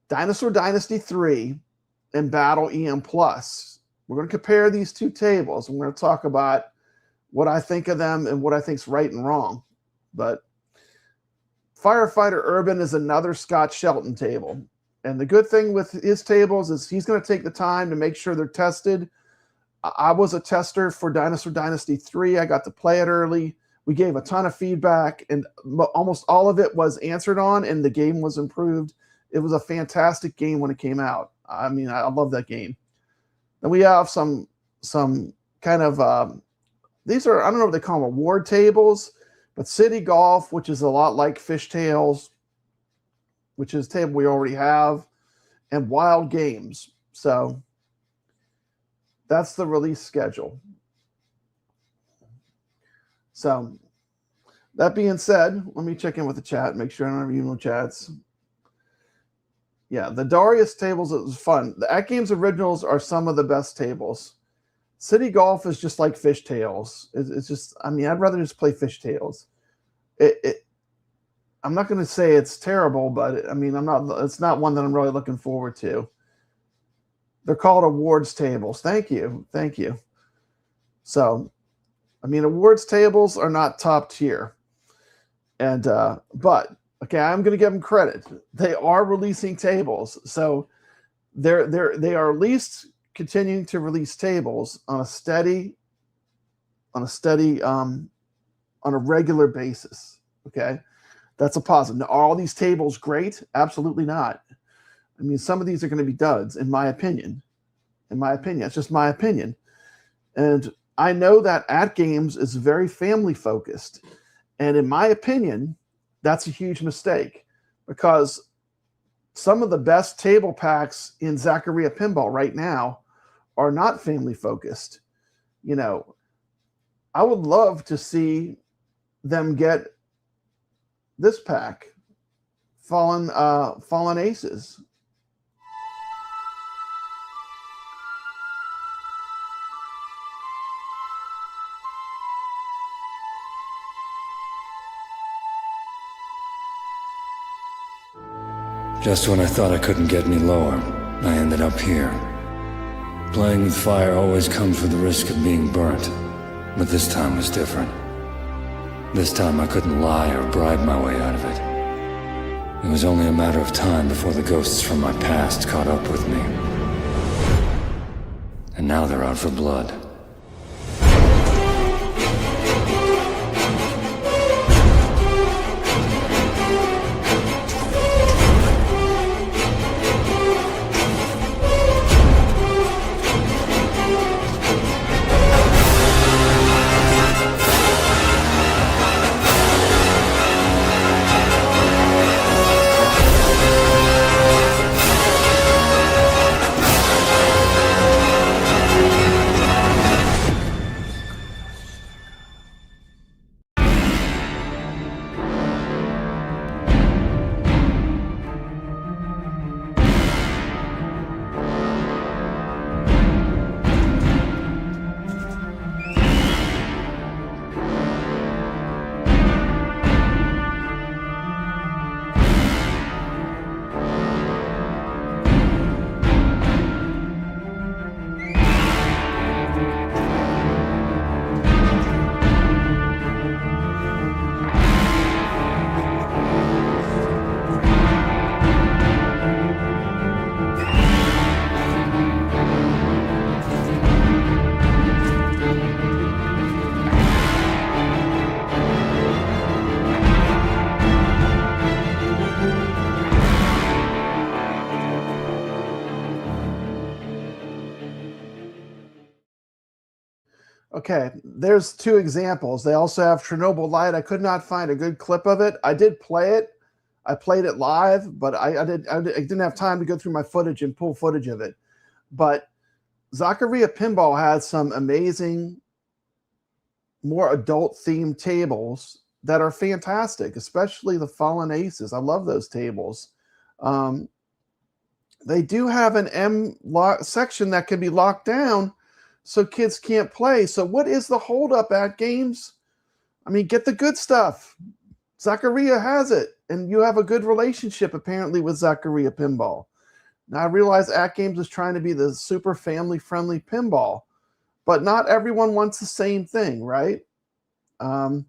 Dinosaur Dynasty 3 and Battle EM Plus. We're going to compare these two tables, and we're going to talk about what I think of them and what I think is right and wrong. But Firefighter Urban is another Scott Shelton table. And the good thing with his tables is he's going to take the time to make sure they're tested. I was a tester for Dinosaur Dynasty 3. I got to play it early. We gave a ton of feedback, and almost all of it was answered on, and the game was improved. It was a fantastic game when it came out. I mean, I love that game. Then we have some kind of, these are, I don't know what they call them, award tables, but City Golf, which is a lot like Fishtails, which is a table we already have, and Wild Games. So that's the release schedule. So that being said, let me check in with the chat, make sure I don't have email chats. Yeah, the Darius tables, it was fun. The AtGames originals are some of the best tables. City Golf is just like Fishtails. It's just, I mean, I'd rather just play Fishtails. I'm not going to say it's terrible, but I mean, it's not one that I'm really looking forward to. They're called awards tables. Thank you. Thank you. So, I mean, awards tables are not top tier. And, but, okay, I'm going to give them credit. They are releasing tables. So they are at least continuing to release tables on a regular basis. Okay. That's a positive. Now, are all these tables great? Absolutely not. I mean, some of these are going to be duds, in my opinion. In my opinion. It's just my opinion. And I know that AtGames is very family-focused. And in my opinion, that's a huge mistake, because some of the best table packs in Zaccaria Pinball right now are not family-focused. You know, I would love to see them get this pack, Fallen Aces. Just when I thought I couldn't get any lower, I ended up here. Playing with fire always comes with the risk of being burnt, but this time was different. This time I couldn't lie or bribe my way out of it. It was only a matter of time before the ghosts from my past caught up with me. And now they're out for blood. Okay, there's two examples. They also have Chernobyl Light. I could not find a good clip of it. I did play it. I played it live, but I didn't have time to go through my footage and pull footage of it. But Zaccaria Pinball has some amazing, more adult-themed tables that are fantastic, especially the Fallen Aces. I love those tables. They do have an M section that can be locked down so kids can't play. So what is the holdup AtGames? I mean, get the good stuff. Zaccaria has it, and you have a good relationship apparently with Zaccaria Pinball. Now I realize AtGames is trying to be the super family-friendly pinball, but not everyone wants the same thing, right? You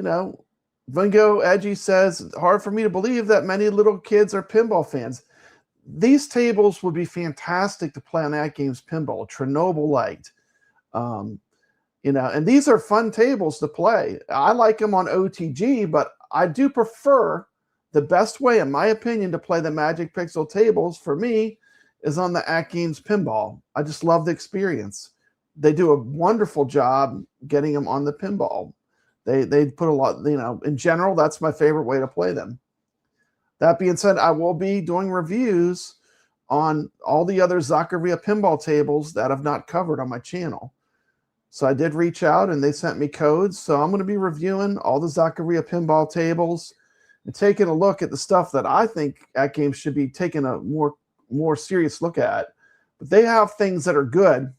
know, Vingo Edgy says, hard for me to believe that many little kids are pinball fans. These tables would be fantastic to play on AtGames Pinball, Chernobyl Light. You know, and these are fun tables to play. I like them on OTG, but I do prefer, the best way, in my opinion, to play the Magic Pixel tables for me is on the AtGames Pinball. I just love the experience. They do a wonderful job getting them on the pinball. They put a lot, you know, in general, that's my favorite way to play them. That being said, I will be doing reviews on all the other Zaccaria pinball tables that I've not covered on my channel. So I did reach out and they sent me codes. So I'm going to be reviewing all the Zaccaria pinball tables and taking a look at the stuff that I think AtGames should be taking a more serious look at. But they have things that are good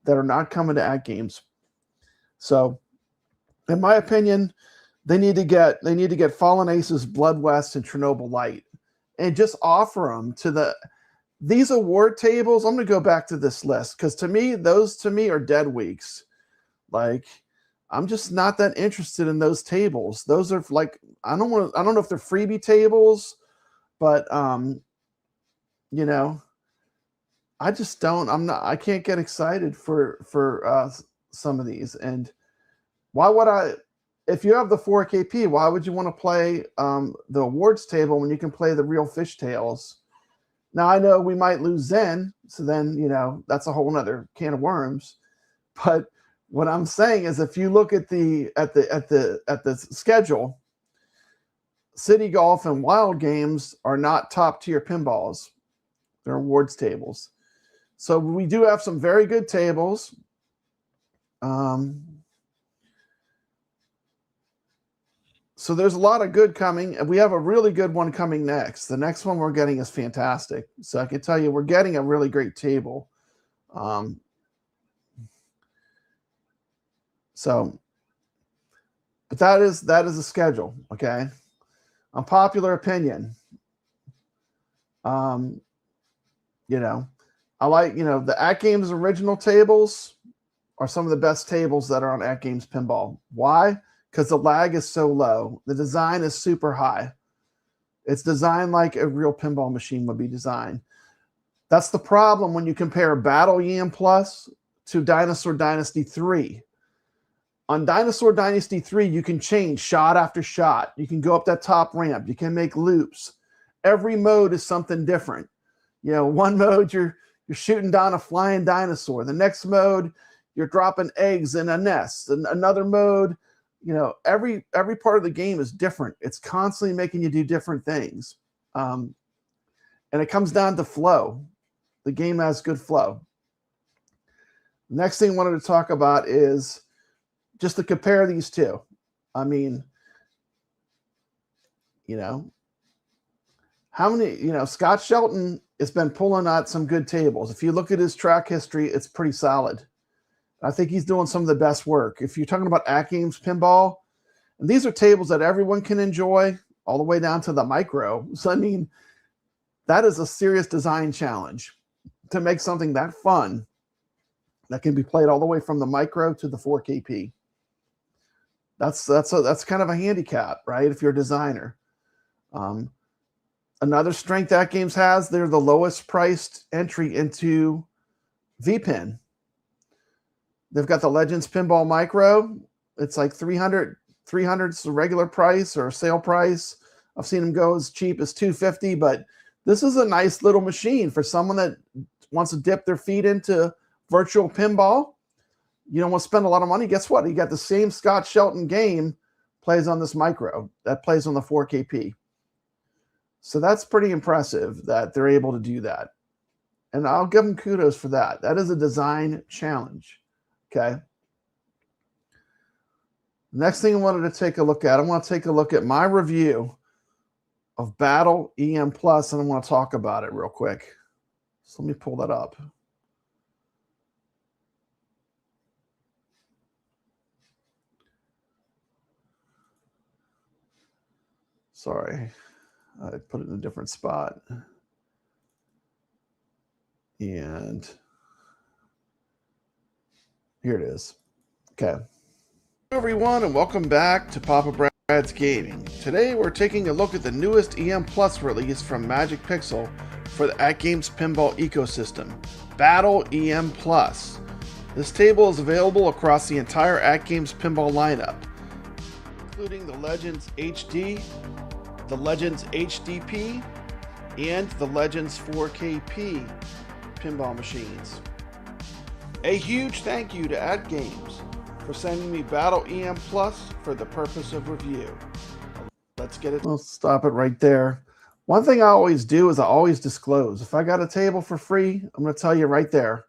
that are not coming to AtGames. So in my opinion, they need to get Fallen Aces, Blood West, and Chernobyl Light, and just offer them to these award tables. I'm going to go back to this list because to me, those to me are dead weeks. Like, I'm just not that interested in those tables. Those are like, I don't know if they're freebie tables, but you know, I just don't. I can't get excited for some of these. And why would I? If you have the 4KP, why would you want to play the awards table when you can play the real fishtails? Now I know we might lose Zen, so then you know that's a whole nother can of worms. But what I'm saying is, if you look at the schedule, City Golf and Wild Games are not top tier pinballs; they're awards tables. So we do have some very good tables. So there's a lot of good coming, and we have a really good one coming next. The next one we're getting is fantastic. So I can tell you we're getting a really great table. But that is the schedule, okay? Unpopular opinion. You know, I like, you know, the AtGames original tables are some of the best tables that are on AtGames Pinball. Why? Because the lag is so low. The design is super high. It's designed like a real pinball machine would be designed. That's the problem when you compare Battle Yam Plus to Dinosaur Dynasty 3. On Dinosaur Dynasty 3, you can change shot after shot. You can go up that top ramp. You can make loops. Every mode is something different. You know, one mode you're shooting down a flying dinosaur. The next mode, you're dropping eggs in a nest. And another mode, you know, every part of the game is different. It's constantly making you do different things. And it comes down to flow. The game has good flow. Next thing I wanted to talk about is just to compare these two. I mean, you know, how many, you know, Scott Shelton has been pulling out some good tables. If you look at his track history, it's pretty solid. I think he's doing some of the best work. If you're talking about AtGames Pinball, and these are tables that everyone can enjoy all the way down to the micro. So, I mean, that is a serious design challenge to make something that fun that can be played all the way from the micro to the 4KP. That's kind of a handicap, right? If you're a designer. Another strength AtGames has, they're the lowest priced entry into VPin. They've got the Legends Pinball Micro. It's like 300 is the regular price or sale price. I've seen them go as cheap as $250, but this is a nice little machine for someone that wants to dip their feet into virtual pinball. You don't want to spend a lot of money. Guess what? You got the same Scott Shelton game plays on this micro that plays on the 4KP. So that's pretty impressive that they're able to do that. And I'll give them kudos for that. That is a design challenge. Okay. Next thing I wanted to take a look at, I want to take a look at my review of Battle EM Plus, and I want to talk about it real quick. So let me pull that up. Sorry, I put it in a different spot. And here it is. Okay. Hello everyone, and welcome back to Papa Brad's Gaming. Today we're taking a look at the newest EM Plus release from Magic Pixel for the AtGames pinball ecosystem, Battle EM Plus. This table is available across the entire AtGames pinball lineup, including the Legends HD, the Legends HDP, and the Legends 4KP pinball machines. A huge thank you to AtGames for sending me Battle EM Plus for the purpose of review. Let's get it. I'll stop it right there. One thing I always do is I always disclose. If I got a table for free, I'm going to tell you right there.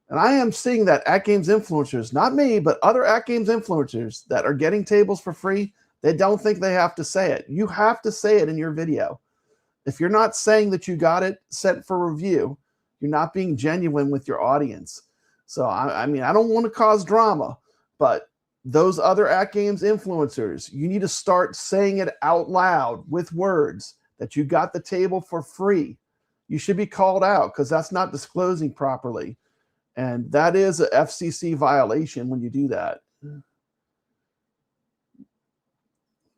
And I am seeing that AtGames influencers, not me, but other AtGames influencers that are getting tables for free, they don't think they have to say it. You have to say it in your video. If you're not saying that you got it sent for review, you're not being genuine with your audience. So, I mean, I don't want to cause drama, but those other AtGames influencers, you need to start saying it out loud with words that you got the table for free. You should be called out because that's not disclosing properly. And that is a FCC violation when you do that.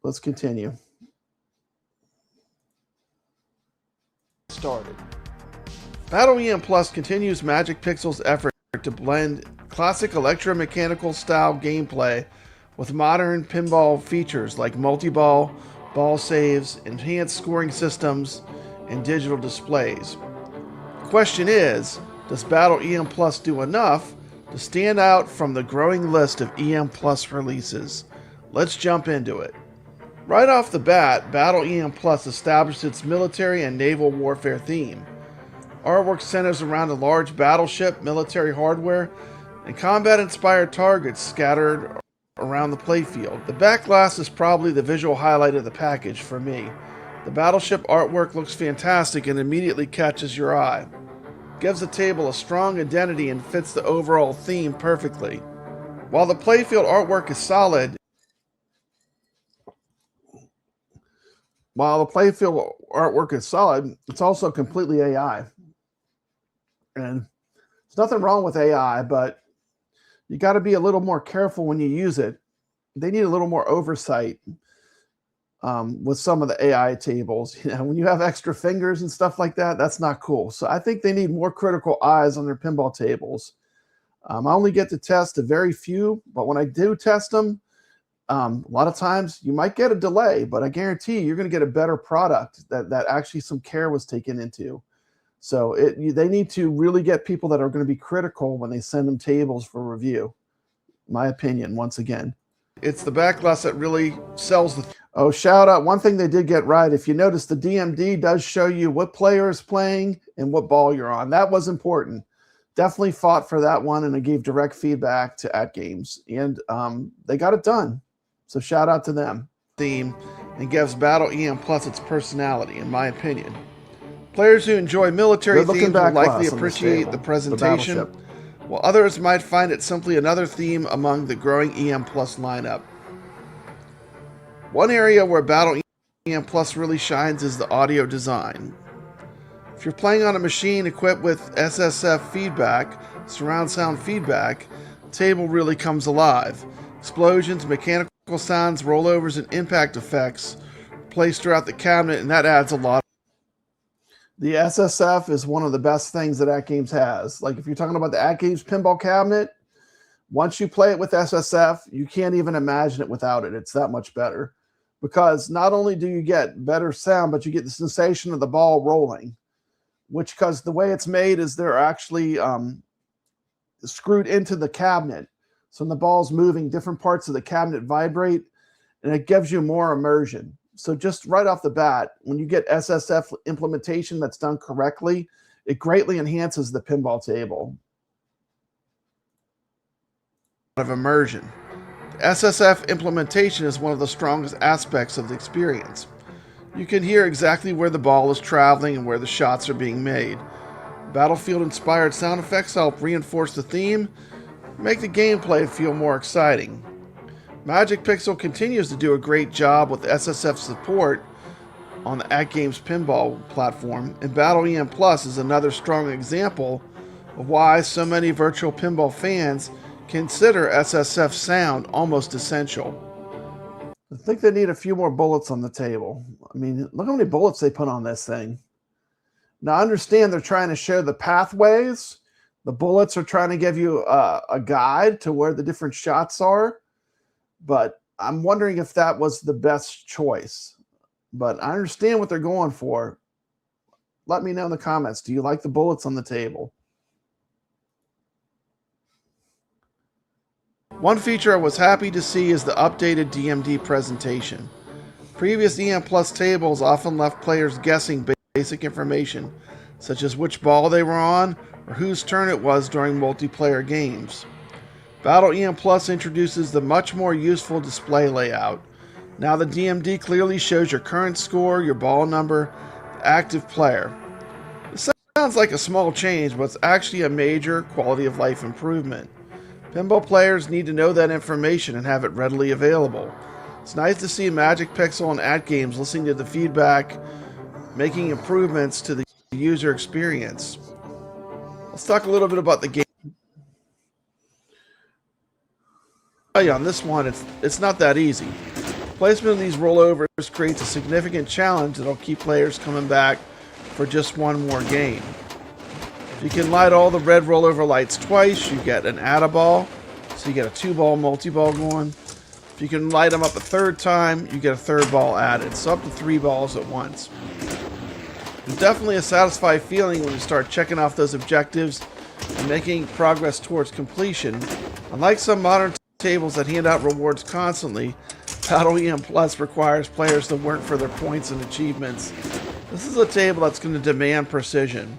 Let's continue. Started. Battle EM Plus continues Magic Pixel's effort to blend classic electromechanical style gameplay with modern pinball features like multi-ball, ball saves, enhanced scoring systems, and digital displays. The question is, does Battle EM Plus do enough to stand out from the growing list of EM Plus releases? Let's jump into it. Right off the bat, Battle EM Plus established its military and naval warfare theme. Artwork centers around a large battleship, military hardware, and combat-inspired targets scattered around the playfield. The back glass is probably the visual highlight of the package for me. The battleship artwork looks fantastic and immediately catches your eye. Gives the table a strong identity and fits the overall theme perfectly. While the playfield artwork is solid, it's also completely AI. And there's nothing wrong with AI, but you got to be a little more careful when you use it. They need a little more oversight with some of the AI tables. You know, when you have extra fingers and stuff like that, that's not cool. So I think they need more critical eyes on their pinball tables. I only get to test a very few, but when I do test them, a lot of times you might get a delay, but I guarantee you're going to get a better product that actually some care was taken into. So they need to really get people that are going to be critical when they send them tables for review. My opinion, once again. It's the back glass that really sells the... Oh, shout out. One thing they did get right. If you notice, the DMD does show you what player is playing and what ball you're on. That was important. Definitely fought for that one, and I gave direct feedback to AtGames. And they got it done. So shout out to them. Theme and gives Battle EM Plus its personality, in my opinion. Players who enjoy military themes will likely appreciate the presentation, while others might find it simply another theme among the growing EM Plus lineup. One area where Battle EM Plus really shines is the audio design. If you're playing on a machine equipped with SSF feedback, surround sound feedback, the table really comes alive. Explosions, mechanical sounds, rollovers, and impact effects placed throughout the cabinet, and that adds a lot. The SSF is one of the best things that AtGames has. Like if you're talking about the AtGames pinball cabinet, once you play it with SSF, you can't even imagine it without it. It's that much better. Because not only do you get better sound, but you get the sensation of the ball rolling. Which, because the way it's made is they're actually screwed into the cabinet. So when the ball's moving, different parts of the cabinet vibrate, and it gives you more immersion. So just right off the bat, when you get SSF implementation that's done correctly, it greatly enhances the pinball table. Of immersion. SSF implementation is one of the strongest aspects of the experience. You can hear exactly where the ball is traveling and where the shots are being made. Battlefield-inspired sound effects help reinforce the theme, make the gameplay feel more exciting. Magic Pixel continues to do a great job with SSF support on the AtGames pinball platform, and BattleEM Plus is another strong example of why so many virtual pinball fans consider SSF sound almost essential. I think they need a few more bullets on the table. I mean, look how many bullets they put on this thing. Now, I understand they're trying to show the pathways. The bullets are trying to give you a guide to where the different shots are. But I'm wondering if that was the best choice. But I understand what they're going for. Let me know in the comments. Do you like the bullets on the table? One feature I was happy to see is the updated DMD presentation. Previous EM Plus tables often left players guessing basic information, such as which ball they were on or whose turn it was during multiplayer games. BattleEM Plus introduces the much more useful display layout. Now the DMD clearly shows your current score, your ball number, the active player. This sounds like a small change, but it's actually a major quality of life improvement. Pinball players need to know that information and have it readily available. It's nice to see Magic Pixel and AtGames listening to the feedback, making improvements to the user experience. Let's talk a little bit about the game. On this one, it's not that easy. Placement of these rollovers creates a significant challenge that'll keep players coming back for just one more game. If you can light all the red rollover lights twice, you get an add-a-ball, so you get a 2-ball multi-ball going. If you can light them up a third time, you get a third ball added, so up to 3 balls at once. There's definitely a satisfying feeling when you start checking off those objectives and making progress towards completion. Unlike some modern tables that hand out rewards constantly, BattleEM Plus requires players to work for their points and achievements. This is a table that's going to demand precision.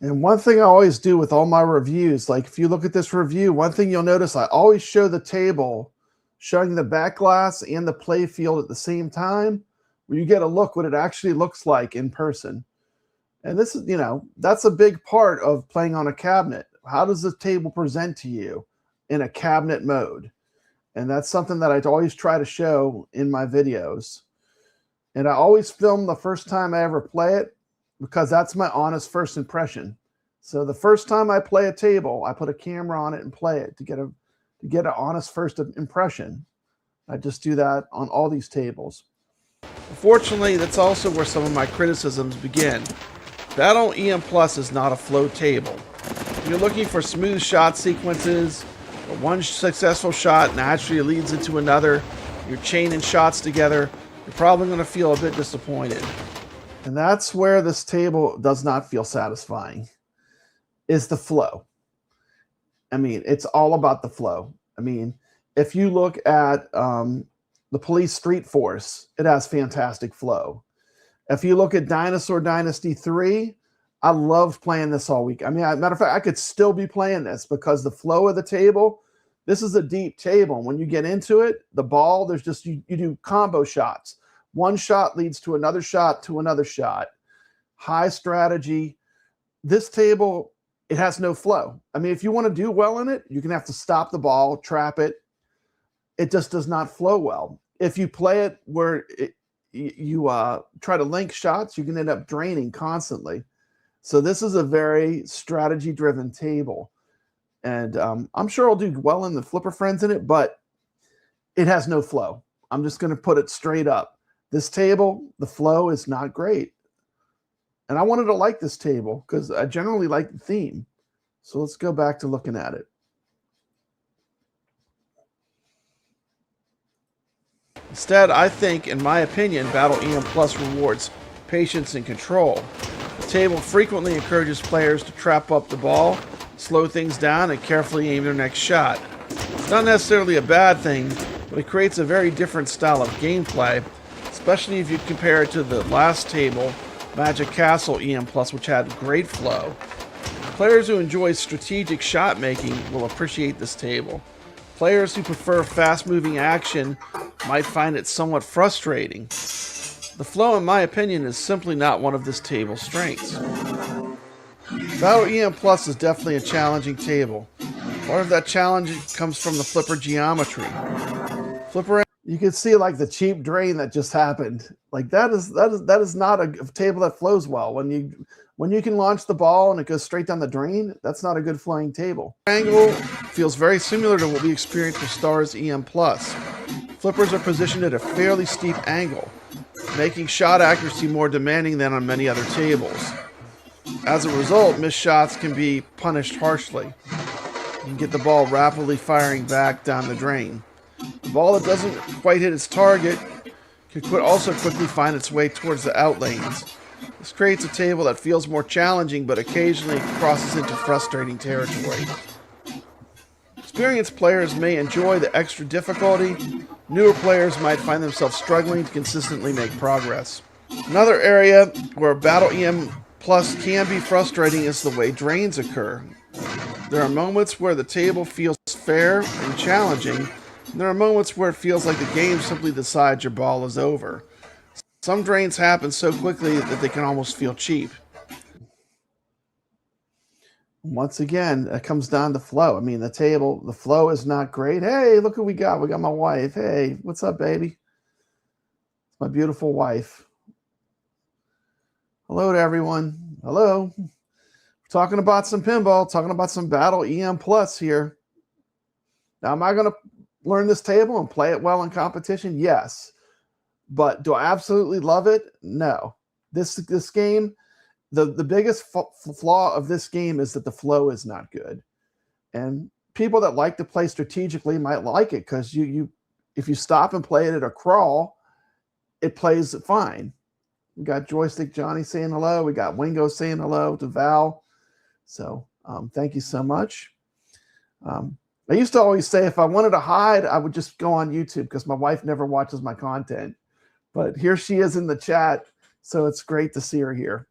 And one thing I always do with all my reviews, like if you look at this review, one thing you'll notice, I always show the table showing the back glass and the play field at the same time, where you get a look what it actually looks like in person. And this is, you know, that's a big part of playing on a cabinet. How does the table present to you in a cabinet mode? And that's something that I always try to show in my videos. And I always film the first time I ever play it, because that's my honest first impression. So the first time I play a table, I put a camera on it and play it to get an honest first impression. I just do that on all these tables. Unfortunately, that's also where some of my criticisms begin. BattleEM Plus is not a flow table. If you're looking for smooth shot sequences, where one successful shot naturally leads into another, you're chaining shots together, you're probably going to feel a bit disappointed. And that's where this table does not feel satisfying, is the flow. I mean, it's all about the flow. I mean, if you look at the Police Street Force, it has fantastic flow. If you look at Dinosaur Dynasty 3, I loved playing this all week. I mean, matter of fact, I could still be playing this because the flow of the table, this is a deep table. When you get into it, the ball, there's just, you do combo shots. One shot leads to another shot to another shot. High strategy. This table, it has no flow. I mean, if you want to do well in it, you're going to have to stop the ball, trap it. It just does not flow well. If you play it where you try to link shots, you can end up draining constantly. So this is a very strategy-driven table. And I'm sure I'll do well in the Flipper Friends in it, but it has no flow. I'm just going to put it straight up. This table, the flow is not great. And I wanted to like this table because I generally like the theme. So let's go back to looking at it. Instead, I think, in my opinion, BattleEM Plus rewards patience and control. The table frequently encourages players to trap up the ball, slow things down, and carefully aim their next shot. It's not necessarily a bad thing, but it creates a very different style of gameplay, especially if you compare it to the last table, Magic Castle EM Plus, which had great flow. Players who enjoy strategic shot making will appreciate this table. Players who prefer fast-moving action might find it somewhat frustrating. The flow, in my opinion, is simply not one of this table's strengths. Battle EM Plus is definitely a challenging table. Part of that challenge comes from the flipper geometry. You can see like the cheap drain that just happened. Like that is not a table that flows well. When you can launch the ball and it goes straight down the drain, that's not a good flying table. Angle feels very similar to what we experienced with Stars EM Plus. Flippers are positioned at a fairly steep angle, making shot accuracy more demanding than on many other tables. As a result, missed shots can be punished harshly. You can get the ball rapidly firing back down the drain. The ball that doesn't quite hit its target could also quickly find its way towards the out lanes. This creates a table that feels more challenging but occasionally crosses into frustrating territory. Experienced players may enjoy the extra difficulty. Newer players might find themselves struggling to consistently make progress. Another area where Battle EM Plus can be frustrating is the way drains occur. There are moments where the table feels fair and challenging, and there are moments where it feels like the game simply decides your ball is over. Some drains happen so quickly that they can almost feel cheap. Once again, it comes down to flow. I mean, the flow is not great. Hey, look who we got. We got my wife. Hey, what's up, baby? It's my beautiful wife. Hello to everyone. Hello. We're talking about some pinball, talking about some Battle EM Plus here. Now, am I going to learn this table and play it well in competition? Yes. But do I absolutely love it? No. This game, the biggest flaw of this game is that the flow is not good. And people that like to play strategically might like it because if you stop and play it at a crawl, it plays fine. We got Joystick Johnny saying hello. We got Wingo saying hello to Val. So thank you so much. I used to always say if I wanted to hide, I would just go on YouTube because my wife never watches my content. But here she is in the chat, so it's great to see her here.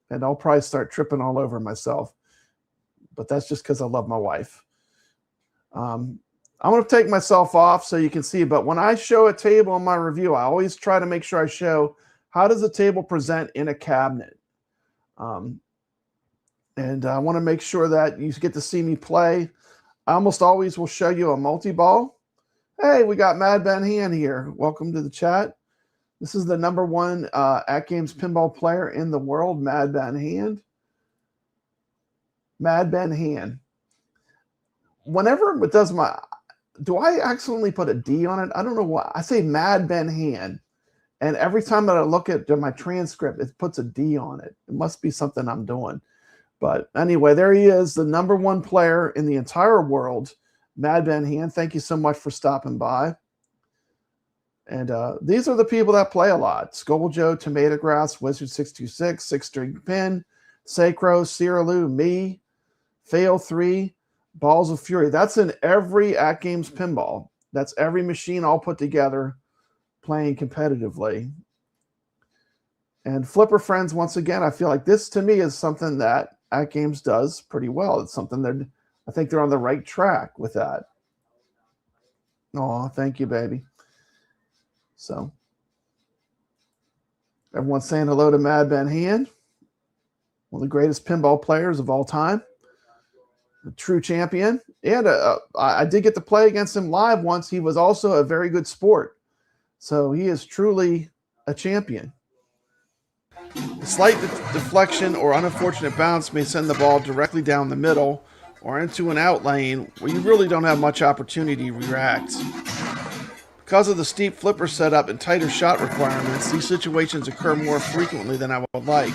And I'll probably start tripping all over myself. But that's just because I love my wife. I'm going to take myself off so you can see. But when I show a table in my review, I always try to make sure I show how does a table present in a cabinet. And I want to make sure that you get to see me play. I almost always will show you a multi-ball. Hey, we got Mad Ben Han here. Welcome to the chat. This is the #1 AtGames pinball player in the world, Mad Ben Han. Mad Ben Han. Whenever it does do I accidentally put a D on it? I don't know why. I say Mad Ben Han. And every time that I look at my transcript, it puts a D on it. It must be something I'm doing. But anyway, there he is, the #1 player in the entire world, Mad Ben Han. Thank you so much for stopping by. And these are the people that play a lot. Skull Joe, Tomato Grass, Wizard 626, Six String Pin, Sacro, Sierra Lou, me, Fail 3, Balls of Fury. That's in every AtGames pinball. That's every machine all put together playing competitively. And Flipper Friends, once again, I feel like this to me is something that AtGames does pretty well. It's something I think they're on the right track with that. Oh, thank you, baby. So everyone's saying hello to Mad Ben Han, one of the greatest pinball players of all time, a true champion. And I did get to play against him live once. He was also a very good sport. So he is truly a champion. A slight deflection or unfortunate bounce may send the ball directly down the middle or into an out lane where you really don't have much opportunity to react. Because of the steep flipper setup and tighter shot requirements, these situations occur more frequently than I would like.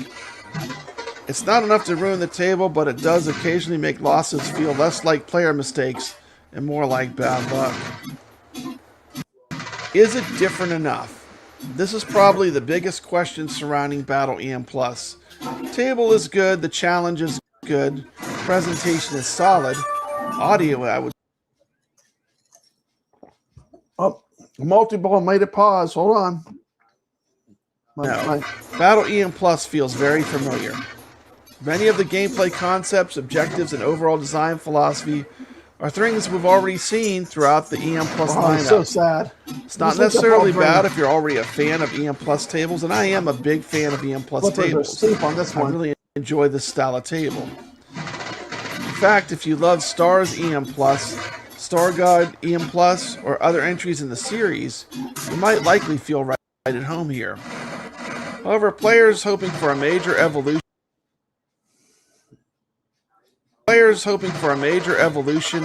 It's not enough to ruin the table, but it does occasionally make losses feel less like player mistakes and more like bad luck. Is it different enough? This is probably the biggest question surrounding Battle EM Plus. The table is good, the challenge is good, Presentation is solid. Audio, I would. Oh, multi-ball made it pause. Hold on. My Battle EM Plus feels very familiar. Many of the gameplay concepts, objectives, and overall design philosophy are things we've already seen throughout the EM Plus lineup. It's so sad. It's not necessarily bad if you're already a fan of EM Plus tables, and I am a big fan of EM Plus tables. On this one. I really enjoy this style of table. In fact, if you love Stars EM Plus, Star God EM Plus, or other entries in the series, you might likely feel right at home here. However, players hoping for a major evolution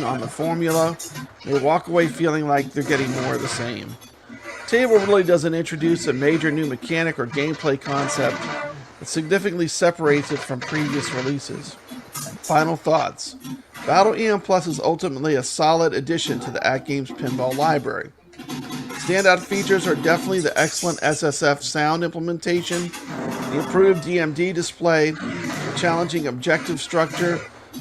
on the formula may walk away feeling like they're getting more of the same. The table really doesn't introduce a major new mechanic or gameplay concept that significantly separates it from previous releases. Final thoughts. Battle EM Plus is ultimately a solid addition to the AtGames pinball library. Standout features are definitely the excellent SSF sound implementation, the improved DMD display, the challenging objective structure,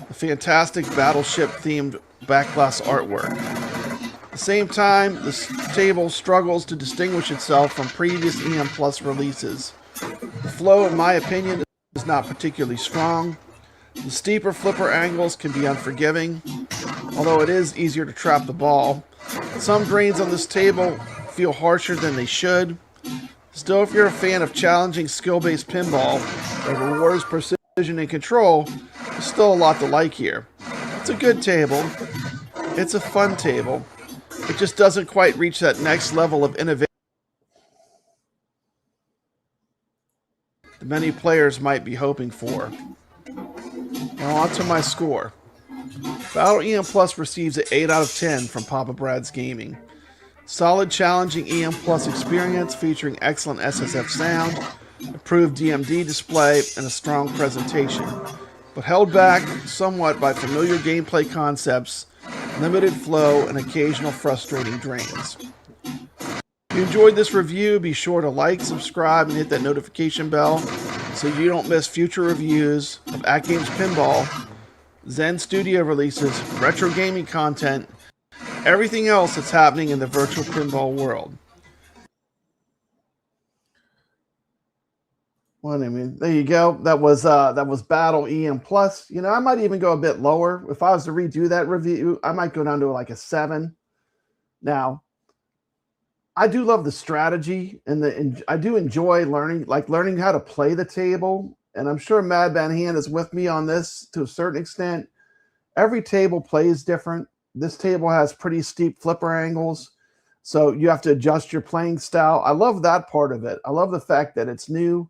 the fantastic battleship-themed backglass artwork. At the same time, this table struggles to distinguish itself from previous EM Plus releases. The flow, in my opinion, is not particularly strong. The steeper flipper angles can be unforgiving, although it is easier to trap the ball. Some drains on this table feel harsher than they should. Still, if you're a fan of challenging skill-based pinball that rewards precision and control, there's still a lot to like here. It's a good table. It's a fun table. It just doesn't quite reach that next level of innovation that many players might be hoping for. Now on to my score. Battle EM Plus receives an 8 out of 10 from Papa Brad's Gaming. Solid, challenging EM Plus experience featuring excellent SSF sound, improved DMD display, and a strong presentation, but held back somewhat by familiar gameplay concepts, limited flow, and occasional frustrating drains. If you enjoyed this review, be sure to like, subscribe, and hit that notification bell so you don't miss future reviews of AtGames Pinball, Zen Studio releases, retro gaming content, everything else that's happening in the virtual pinball world. Well, I mean, there you go. That was Battle EM Plus. You know, I might even go a bit lower. If I was to redo that review, I might go down to like a 7. Now, I do love the strategy and I do enjoy learning how to play the table. And I'm sure Mad Van Hand is with me on this to a certain extent. Every table plays different. This table has pretty steep flipper angles, so you have to adjust your playing style. I love that part of it. I love the fact that it's new.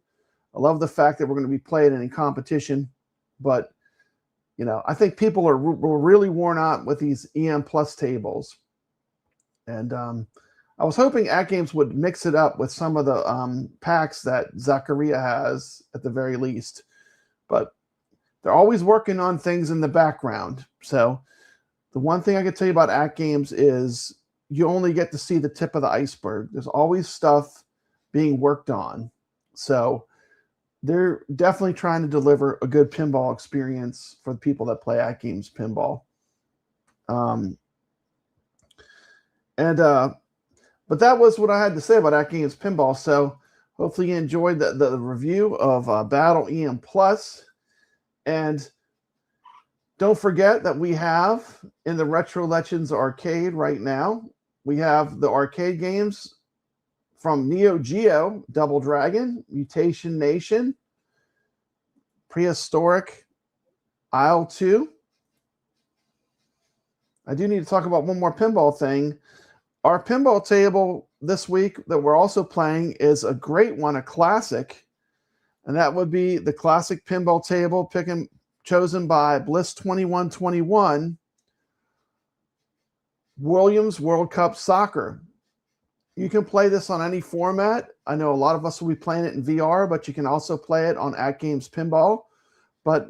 I love the fact that we're going to be playing it in competition. But, you know, I think people are really worn out with these EM Plus tables. And I was hoping AtGames would mix it up with some of the packs that Zaccaria has at the very least. But they're always working on things in the background. So the one thing I can tell you about AtGames is you only get to see the tip of the iceberg. There's always stuff being worked on. So they're definitely trying to deliver a good pinball experience for the people that play AtGames Pinball. But that was what I had to say about AtGames Pinball. So hopefully you enjoyed the review of Battle EM Plus. And don't forget that we have in the Retro Legends arcade right now, we have the arcade games from Neo Geo, Double Dragon, Mutation Nation, Prehistoric Isle 2. I do need to talk about one more pinball thing. Our pinball table this week that we're also playing is a great one, a classic, and that would be the classic pinball table chosen by Bliss2121, Williams World Cup Soccer. You can play this on any format. I know a lot of us will be playing it in VR, but you can also play it on AtGames Pinball. But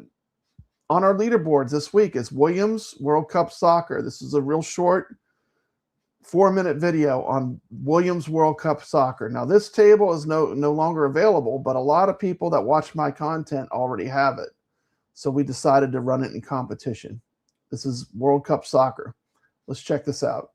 on our leaderboards this week is Williams World Cup Soccer. This is a real short 4-minute video on Williams World Cup Soccer. Now, this table is no longer available, but a lot of people that watch my content already have it. So we decided to run it in competition. This is World Cup Soccer. Let's check this out.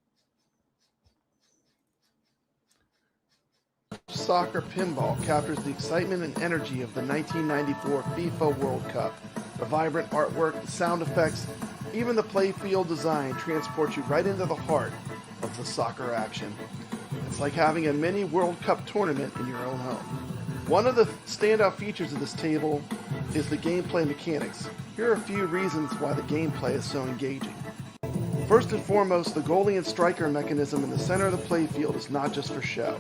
Soccer Pinball captures the excitement and energy of the 1994 FIFA World Cup. The vibrant artwork, the sound effects, even the playfield design transports you right into the heart of the soccer action. It's like having a mini World Cup tournament in your own home. One of the standout features of this table is the gameplay mechanics. Here are a few reasons why the gameplay is so engaging. First and foremost, the goalie and striker mechanism in the center of the playfield is not just for show.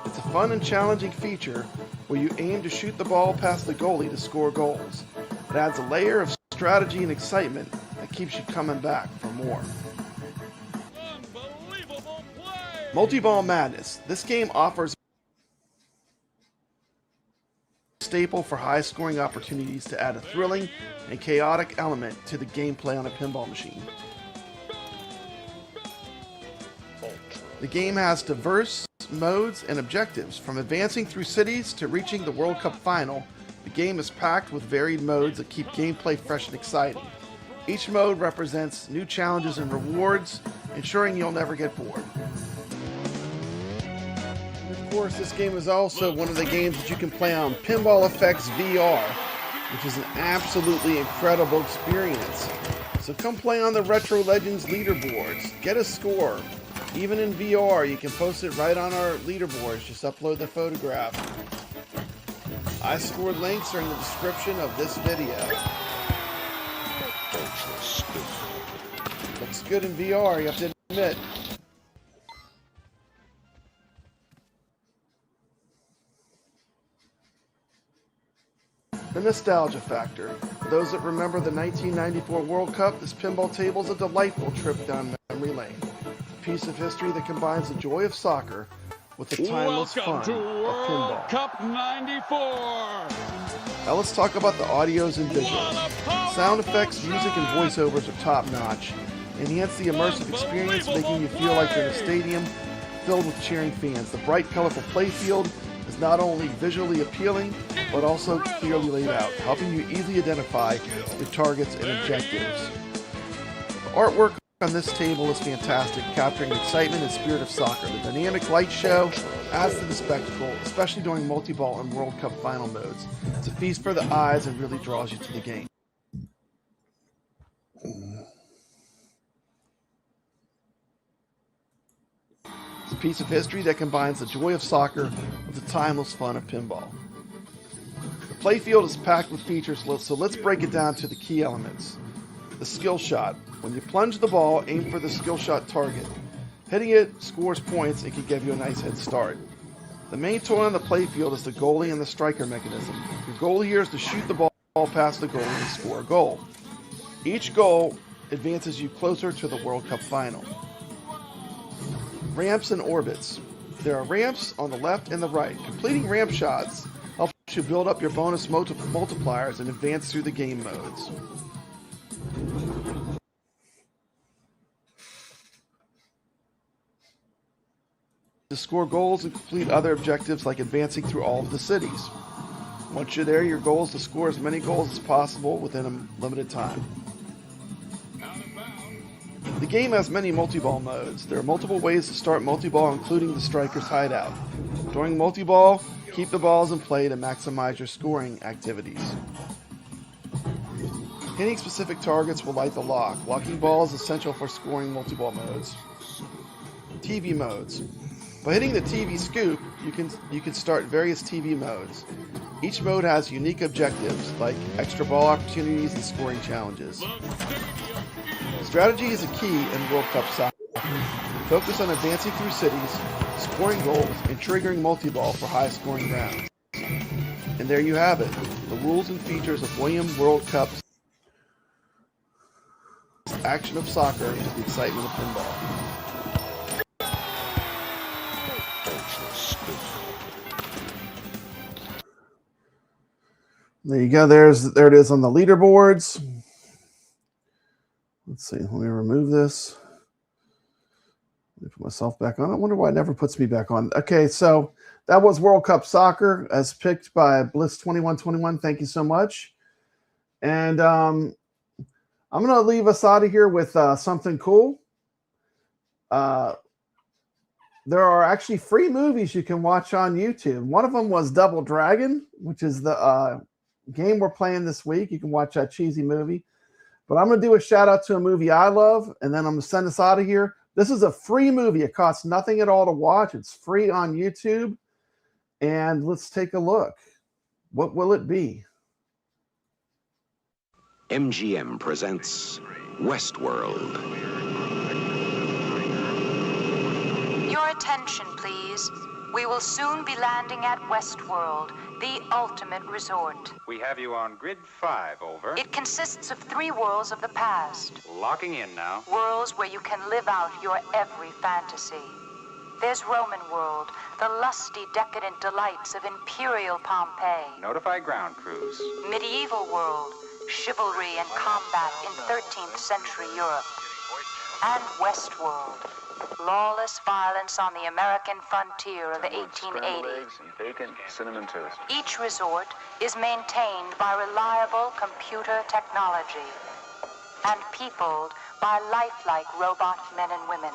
It's a fun and challenging feature where you aim to shoot the ball past the goalie to score goals. It adds a layer of strategy and excitement that keeps you coming back for more. Multi-ball madness. This game offers a staple for high-scoring opportunities to add a thrilling and chaotic element to the gameplay on a pinball machine. The game has diverse modes and objectives. From advancing through cities to reaching the World Cup final, the game is packed with varied modes that keep gameplay fresh and exciting. Each mode represents new challenges and rewards, ensuring you'll never get bored. Of course, this game is also one of the games that you can play on Pinball Effects VR, which is an absolutely incredible experience. So come play on the Retro Legends leaderboards. Get a score. Even in VR, you can post it right on our leaderboards. Just upload the photograph. iScored links are in the description of this video. Looks good in VR, you have to admit. The nostalgia factor. For those that remember the 1994 World Cup, this pinball table is a delightful trip down memory lane. A piece of history that combines the joy of soccer with the timeless fun of pinball. Cup 94. Now let's talk about the audios and visuals. Sound effects, music, and voiceovers are top-notch. Enhance the immersive experience, making you feel like you're in a stadium filled with cheering fans. The bright, colorful playfield is not only visually appealing, but also clearly laid out, helping you easily identify your targets and objectives. The artwork on this table is fantastic, capturing the excitement and spirit of soccer. The dynamic light show adds to the spectacle, especially during multi-ball and World Cup final modes. It's a feast for the eyes and really draws you to the game. It's a piece of history that combines the joy of soccer with the timeless fun of pinball. The playfield is packed with features, so let's break it down to the key elements. The skill shot. When you plunge the ball, aim for the skill shot target. Hitting it scores points and can give you a nice head start. The main toy on the playfield is the goalie and the striker mechanism. Your goal here is to shoot the ball past the goalie and score a goal. Each goal advances you closer to the World Cup final. Ramps and orbits. There are ramps on the left and the right. Completing ramp shots helps you build up your bonus multipliers and advance through the game modes. To score goals and complete other objectives like advancing through all of the cities. Once you're there, your goal is to score as many goals as possible within a limited time. The game has many multi-ball modes. There are multiple ways to start multi-ball, including the striker's hideout. During multi-ball, keep the balls in play to maximize your scoring activities. Hitting specific targets will light the lock. Locking balls is essential for scoring multi-ball modes. TV modes. By hitting the TV scoop, you can start various TV modes. Each mode has unique objectives like extra ball opportunities and scoring challenges. Strategy is a key in World Cup soccer. Focus on advancing through cities, scoring goals, and triggering multi-ball for high-scoring rounds. And there you have it, the rules and features of William World Cup's action of soccer to the excitement of pinball. There you go. There it is on the leaderboards. Let's see. Let me remove this. Let me put myself back on. I wonder why it never puts me back on. Okay, so that was World Cup Soccer as picked by Bliss2121. Thank you so much. And I'm going to leave us out of here with something cool. There are actually free movies you can watch on YouTube. One of them was Double Dragon, which is the game we're playing this week. You can watch that cheesy movie. But I'm going to do a shout out to a movie I love, and then I'm going to send us out of here. This is a free movie. It costs nothing at all to watch. It's free on YouTube. And let's take a look. What will it be? MGM presents Westworld. Your attention, please. We will soon be landing at Westworld, the ultimate resort. We have you on grid 5, over. It consists of 3 worlds of the past. Locking in now. Worlds where you can live out your every fantasy. There's Roman world, the lusty, decadent delights of imperial Pompeii. Notify ground crews. Medieval world, chivalry and combat in 13th century Europe. And Westworld, lawless violence on the American frontier of 1880. Bacon, cinnamon toast. Each resort is maintained by reliable computer technology and peopled by lifelike robot men and women.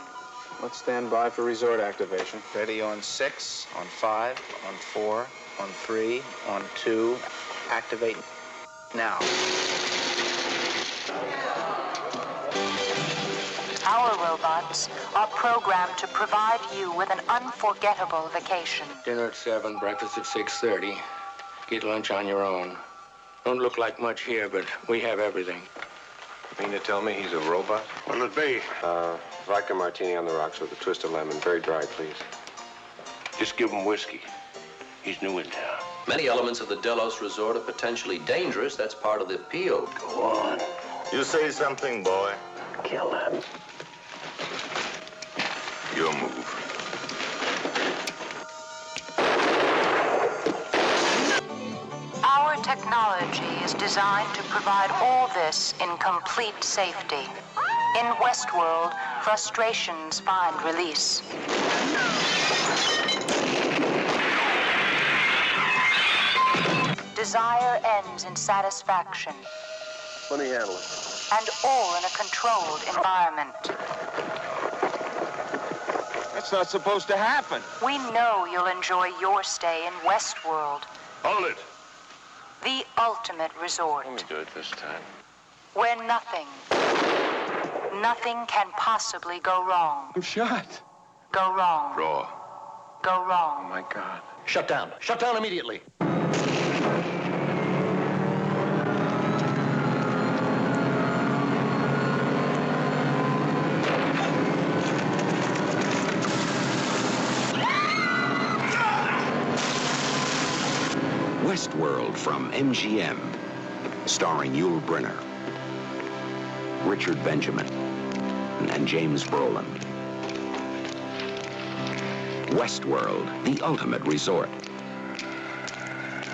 Let's stand by for resort activation. Ready on 6, on 5, on 4, on 3, on 2. Activate now. Our robots are programmed to provide you with an unforgettable vacation. Dinner at 7, breakfast at 6:30. Get lunch on your own. Don't look like much here, but we have everything. You mean to tell me he's a robot? What'll it be? Vodka martini on the rocks with a twist of lemon. Very dry, please. Just give him whiskey. He's new in town. Many elements of the Delos Resort are potentially dangerous. That's part of the appeal. Go on. You say something, boy. Kill him. Your move. Our technology is designed to provide all this in complete safety. In Westworld, frustrations find release. Desire ends in satisfaction. Let me handle it. And all in a controlled environment. That's not supposed to happen. We know you'll enjoy your stay in Westworld, Hold it. the ultimate resort, Let me do it this time. where nothing can possibly go wrong. I'm shot. Go wrong. Draw. Go wrong. Oh, my God. Shut down. Shut down immediately. Westworld from MGM, starring Yul Brynner, Richard Benjamin, and James Brolin. Westworld, the ultimate resort.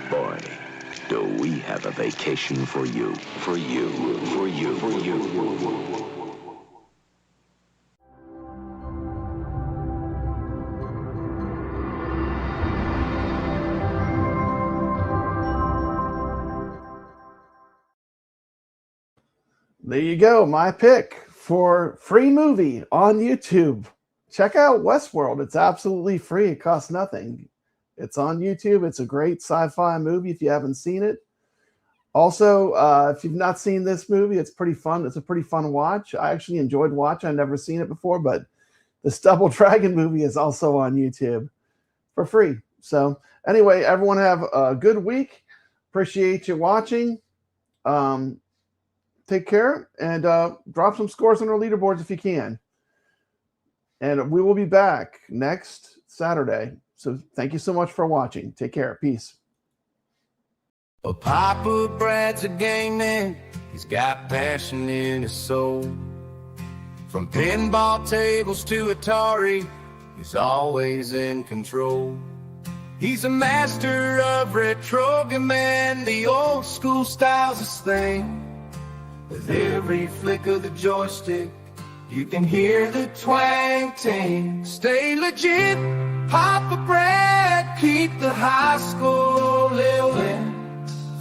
Boy, do we have a vacation for you, for you, for you, for you. There you go, my pick for free movie on YouTube. Check out Westworld. It's absolutely free. It costs nothing. It's on YouTube. It's a great sci-fi movie if you haven't seen it. Also, if you've not seen this movie, it's pretty fun. It's a pretty fun watch. I actually enjoyed watching. I've never seen it before, but this Double Dragon movie is also on YouTube for free. So anyway, everyone have a good week. Appreciate you watching. Take care and drop some scores on our leaderboards if you can. And we will be back next Saturday. So thank you so much for watching. Take care. Peace. Well, Papa Brad's a game man. He's got passion in his soul. From pinball tables to Atari, he's always in control. He's a master of retro man. The old school style's his thing. With every flick of the joystick, you can hear the twang ting. Stay legit, Papa Brad, keep the high school living.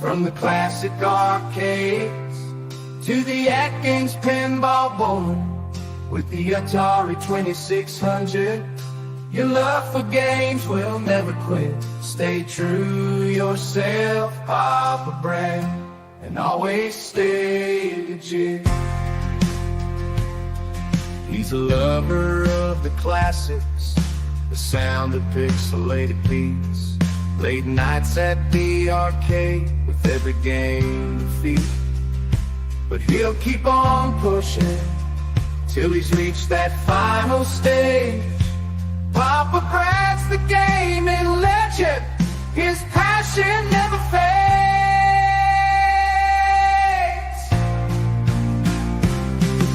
From the classic arcades to the AtGames pinball board, with the Atari 2600, your love for games will never quit. Stay true yourself, Papa Brad, and always stay legit. He's a lover of the classics, the sound of pixelated beats, late nights at the arcade with every game defeat. But he'll keep on pushing till he's reached that final stage. Papa Brad's the gaming legend, his passion never fades.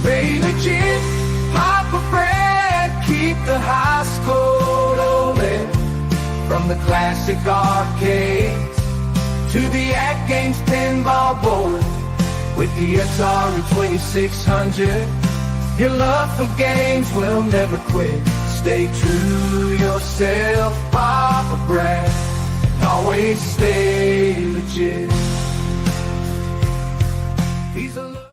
Stay legit, Papa Brad, keep the high score rolling. From the classic arcades to the AtGames pinball board, with the Atari 2600, your love for games will never quit. Stay true yourself, Papa Brad, and always stay legit. He's a